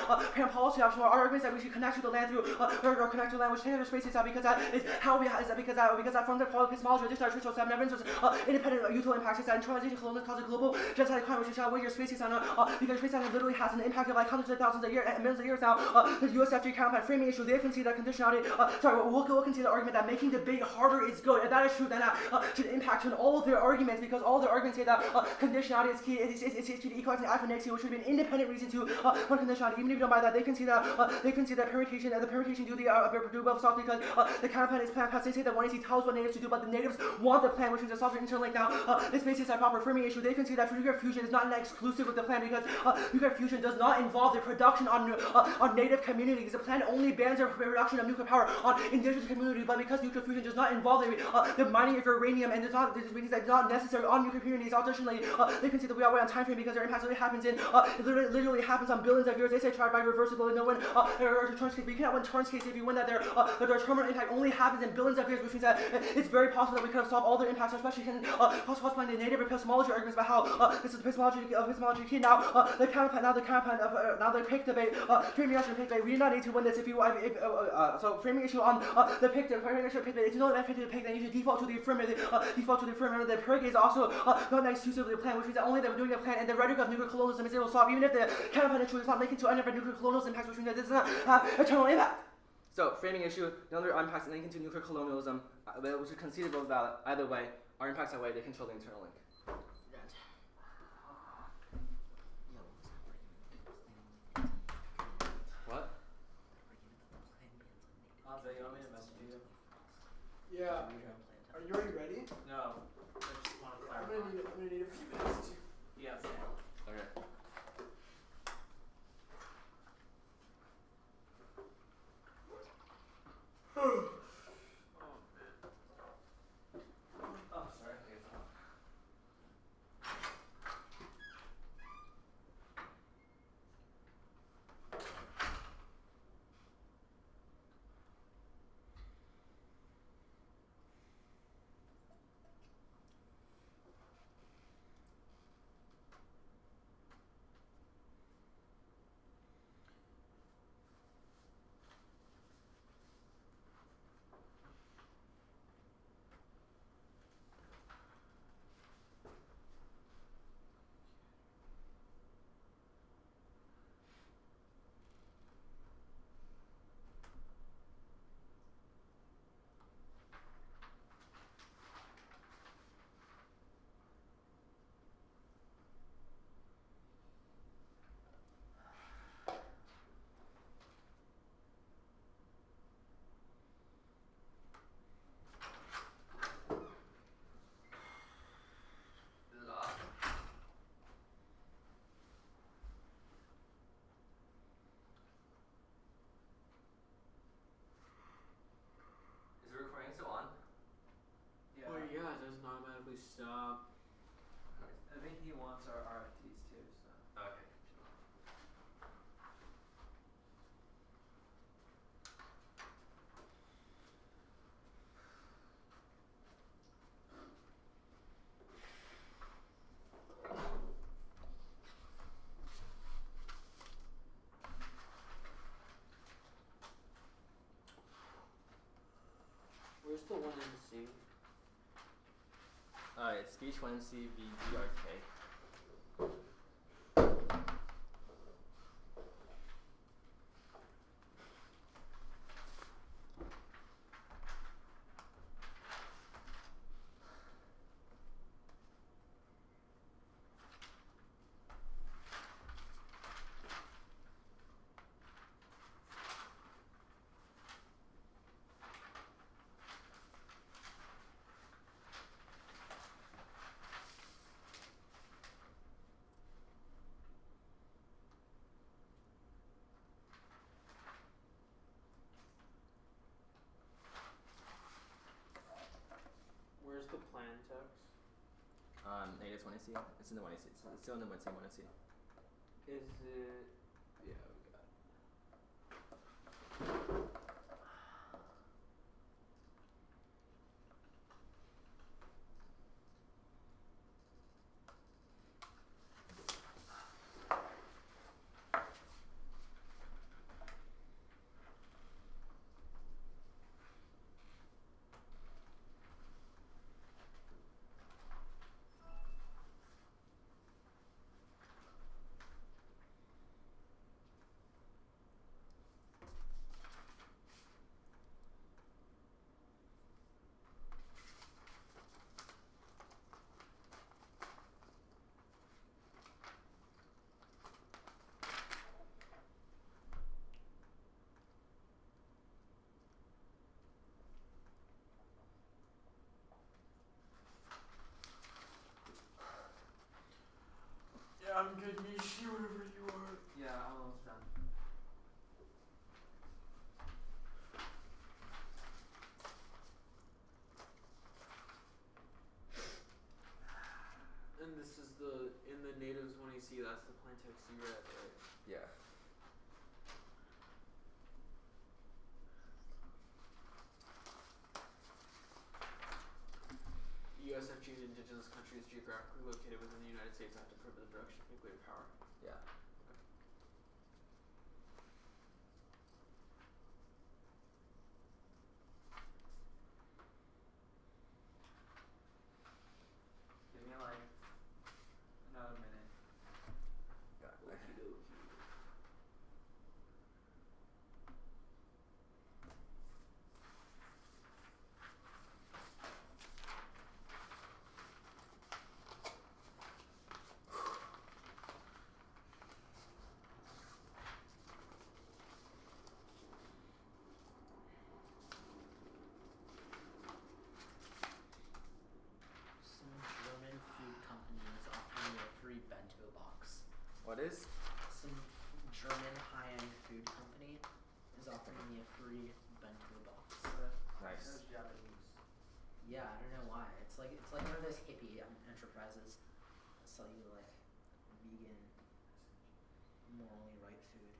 [SPEAKER 1] policy option. Our argument is that we should connect to the land through or connect to the land, which takes other spaces out because that is how we because that from the epistemology additional traditional 7 evidence was independent usual impacts is that internalization colonialism causes global genocide crime, which is how your spaces on because space time literally has an impact of like hundreds of thousands of years and millions of years now. The USFG counterplan framing issue, they concede that conditionality. We'll concede the argument that making debate harder is good. If that is true, then that should impact on all of their arguments because all their arguments say that conditionality is key. It's key to equalizing alpha next, which would be an independent reason to put conditionality. Even if you don't buy that, they concede that permutation do the above solve because the counterplan is plan pass. They say that 1AC tells what natives to do, but the natives want the plan, which means the software interlink. Now, this basis is proper framing issue. They concede that nuclear fusion is not exclusive with the plan because nuclear fusion does not involve the production on native communities. The plan only bans the production of nuclear power on indigenous communities, but because nuclear fusion does not involve the mining of uranium and this means that it's not necessary on nuclear communities. Additionally, they concede that we are way on time frame because their impact literally happens on billions of years. They say try by reversible. No one returns case. We cannot win turns case if you win that their terminal impact only happens in billions of years, which means that it's very possible that we could have solved all their impacts, especially possibly the native epistemology arguments about how this is epistemology key. Now the counterplan, now the pick debate, framing issue pick debate. We do not need to win this if so framing issue on the pick debate. If you know the benefit to the pick, then you should default to the affirmative. The pick is also not exclusive to the plan, which means that only they're doing the plan and the rhetoric of nuclear colonialism is able to solve, even if the counterplan issue is not linking to any of the nuclear colonialism impacts, which means that this does not have eternal impact.
[SPEAKER 5] So, framing issue, none of their impacts linking to nuclear colonialism, which is considered both valid. Either way, our impacts are way they control the internal link. What?
[SPEAKER 3] Andre, you want me to message you?
[SPEAKER 2] Yeah. Are you already ready?
[SPEAKER 3] No. I just want to
[SPEAKER 2] I'm
[SPEAKER 3] clarify.
[SPEAKER 2] gonna need a few minutes too.
[SPEAKER 3] Yes.
[SPEAKER 5] Okay.
[SPEAKER 3] Oh, sorry.
[SPEAKER 7] we stop?
[SPEAKER 3] I think he wants our RFTs too, so.
[SPEAKER 6] Okay.
[SPEAKER 7] Where's the one in C?
[SPEAKER 6] It's speech fluency v DRK.
[SPEAKER 7] Where's the plan text?
[SPEAKER 6] Native 20C. It's in the 1AC. It's still in the 1AC.
[SPEAKER 7] Is it? Yeah, we got it. Yeah, I'm good. Nishi, whatever you are.
[SPEAKER 3] Yeah, I'm almost done.
[SPEAKER 7] And this is in the natives when you see that's the plain text you read, right?
[SPEAKER 6] Yeah.
[SPEAKER 7] USFG and indigenous countries geographically located within the United States have to prohibit the production of nuclear power.
[SPEAKER 6] Yeah.
[SPEAKER 3] Give me like another minute.
[SPEAKER 6] Got it.
[SPEAKER 7] Okie dokie.
[SPEAKER 4] Some German food company is offering me a free bento box.
[SPEAKER 6] What is?
[SPEAKER 4] Some German high-end food company is offering me a free bento box.
[SPEAKER 6] Nice.
[SPEAKER 3] Those Japanese.
[SPEAKER 4] Yeah, I don't know why. It's like one of those hippie enterprises that sell you like vegan, morally right food.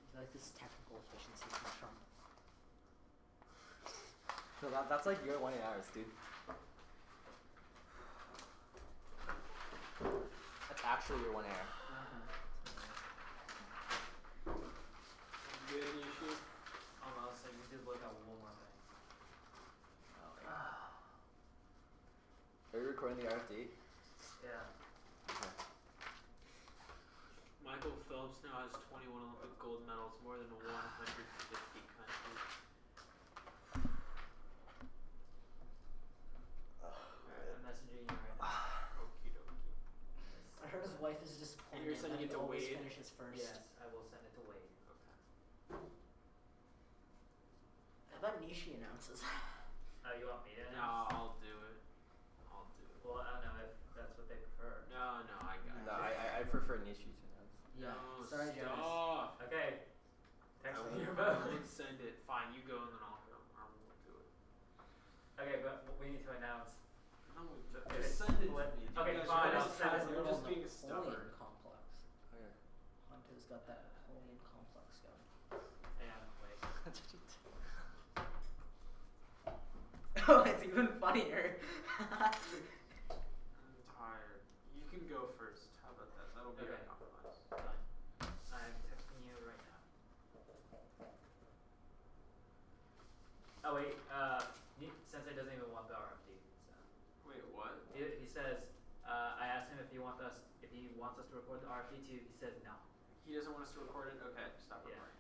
[SPEAKER 4] I feel like this technical efficiency from Trump.
[SPEAKER 6] No, that's like your 1 hours, dude. That's actually your 1 hour.
[SPEAKER 7] Good, Nishi?
[SPEAKER 3] Almost. I just did look at one more thing.
[SPEAKER 6] Are you recording the RFD?
[SPEAKER 3] Yeah.
[SPEAKER 6] Okay.
[SPEAKER 7] Michael Phelps now has 21 Olympic gold medals, more than 150 countries.
[SPEAKER 3] Alright, I'm messaging you right now.
[SPEAKER 7] sending it to
[SPEAKER 4] always
[SPEAKER 7] Wade?
[SPEAKER 4] finishes first.
[SPEAKER 3] Yes, I will send it to Wade.
[SPEAKER 7] Okay.
[SPEAKER 4] How about Nishi announces?
[SPEAKER 3] Oh, you want me to
[SPEAKER 7] No,
[SPEAKER 3] announce?
[SPEAKER 7] I'll do it.
[SPEAKER 3] Well, I don't know if that's what they prefer.
[SPEAKER 7] No, I got
[SPEAKER 6] No,
[SPEAKER 7] it.
[SPEAKER 6] I prefer Nishi to announce.
[SPEAKER 4] Yeah.
[SPEAKER 7] No,
[SPEAKER 4] Sorry, Jonas.
[SPEAKER 7] stop.
[SPEAKER 3] Okay. Text me your
[SPEAKER 7] I
[SPEAKER 3] vote.
[SPEAKER 7] won't send it. Fine, you go and then I'll go. I won't do it.
[SPEAKER 3] Okay, but we need to announce.
[SPEAKER 7] No,
[SPEAKER 3] It's
[SPEAKER 7] just send it to
[SPEAKER 3] split.
[SPEAKER 7] me.
[SPEAKER 3] Okay,
[SPEAKER 7] You guys
[SPEAKER 3] fine,
[SPEAKER 7] are
[SPEAKER 3] I'll send it to
[SPEAKER 7] You're
[SPEAKER 3] you.
[SPEAKER 7] just being
[SPEAKER 4] Napoleon
[SPEAKER 7] stubborn.
[SPEAKER 4] complex.
[SPEAKER 6] Okay.
[SPEAKER 4] Hunter's got that Napoleon complex going.
[SPEAKER 3] And wait.
[SPEAKER 4] Oh, it's even funnier.
[SPEAKER 7] I'm tired. You can go first. How about that? That'll be
[SPEAKER 3] Okay.
[SPEAKER 7] our compromise.
[SPEAKER 3] Fine. I'm texting you right now. Oh wait, Sensei doesn't even want the RFD. So
[SPEAKER 7] Wait, what?
[SPEAKER 3] he says, I asked him if he wants us to record the RFD too. He says no.
[SPEAKER 7] He doesn't want us to record it? Okay, stop
[SPEAKER 3] Yeah.
[SPEAKER 7] recording.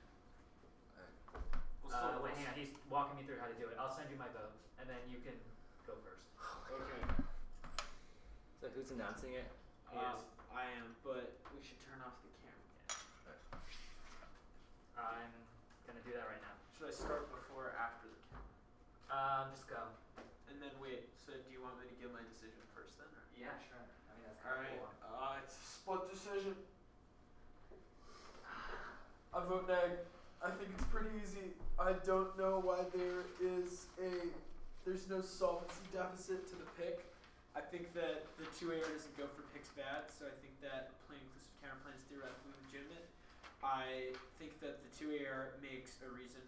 [SPEAKER 7] We'll still
[SPEAKER 3] Wait, hang on. He's walking me through how to do it. I'll send you my vote, and then you can go first.
[SPEAKER 7] Okay.
[SPEAKER 6] So who's announcing it?
[SPEAKER 3] He is.
[SPEAKER 7] I am, but we should turn off the camera.
[SPEAKER 3] I'm gonna do that right now.
[SPEAKER 7] Should I start before or after the camera?
[SPEAKER 3] Just go.
[SPEAKER 7] And then wait, so do you want me to give my decision first then? Or?
[SPEAKER 3] Yeah, sure. I mean that's
[SPEAKER 7] Alright,
[SPEAKER 3] cool.
[SPEAKER 7] it's a split decision. I vote nay. I think it's pretty easy. I don't know why there's no solvency deficit to the pick. I think that the 2AR doesn't go for picks bad, so I think that a plain inclusive counterplan is theoretically legitimate. I think that the 2AR makes a reason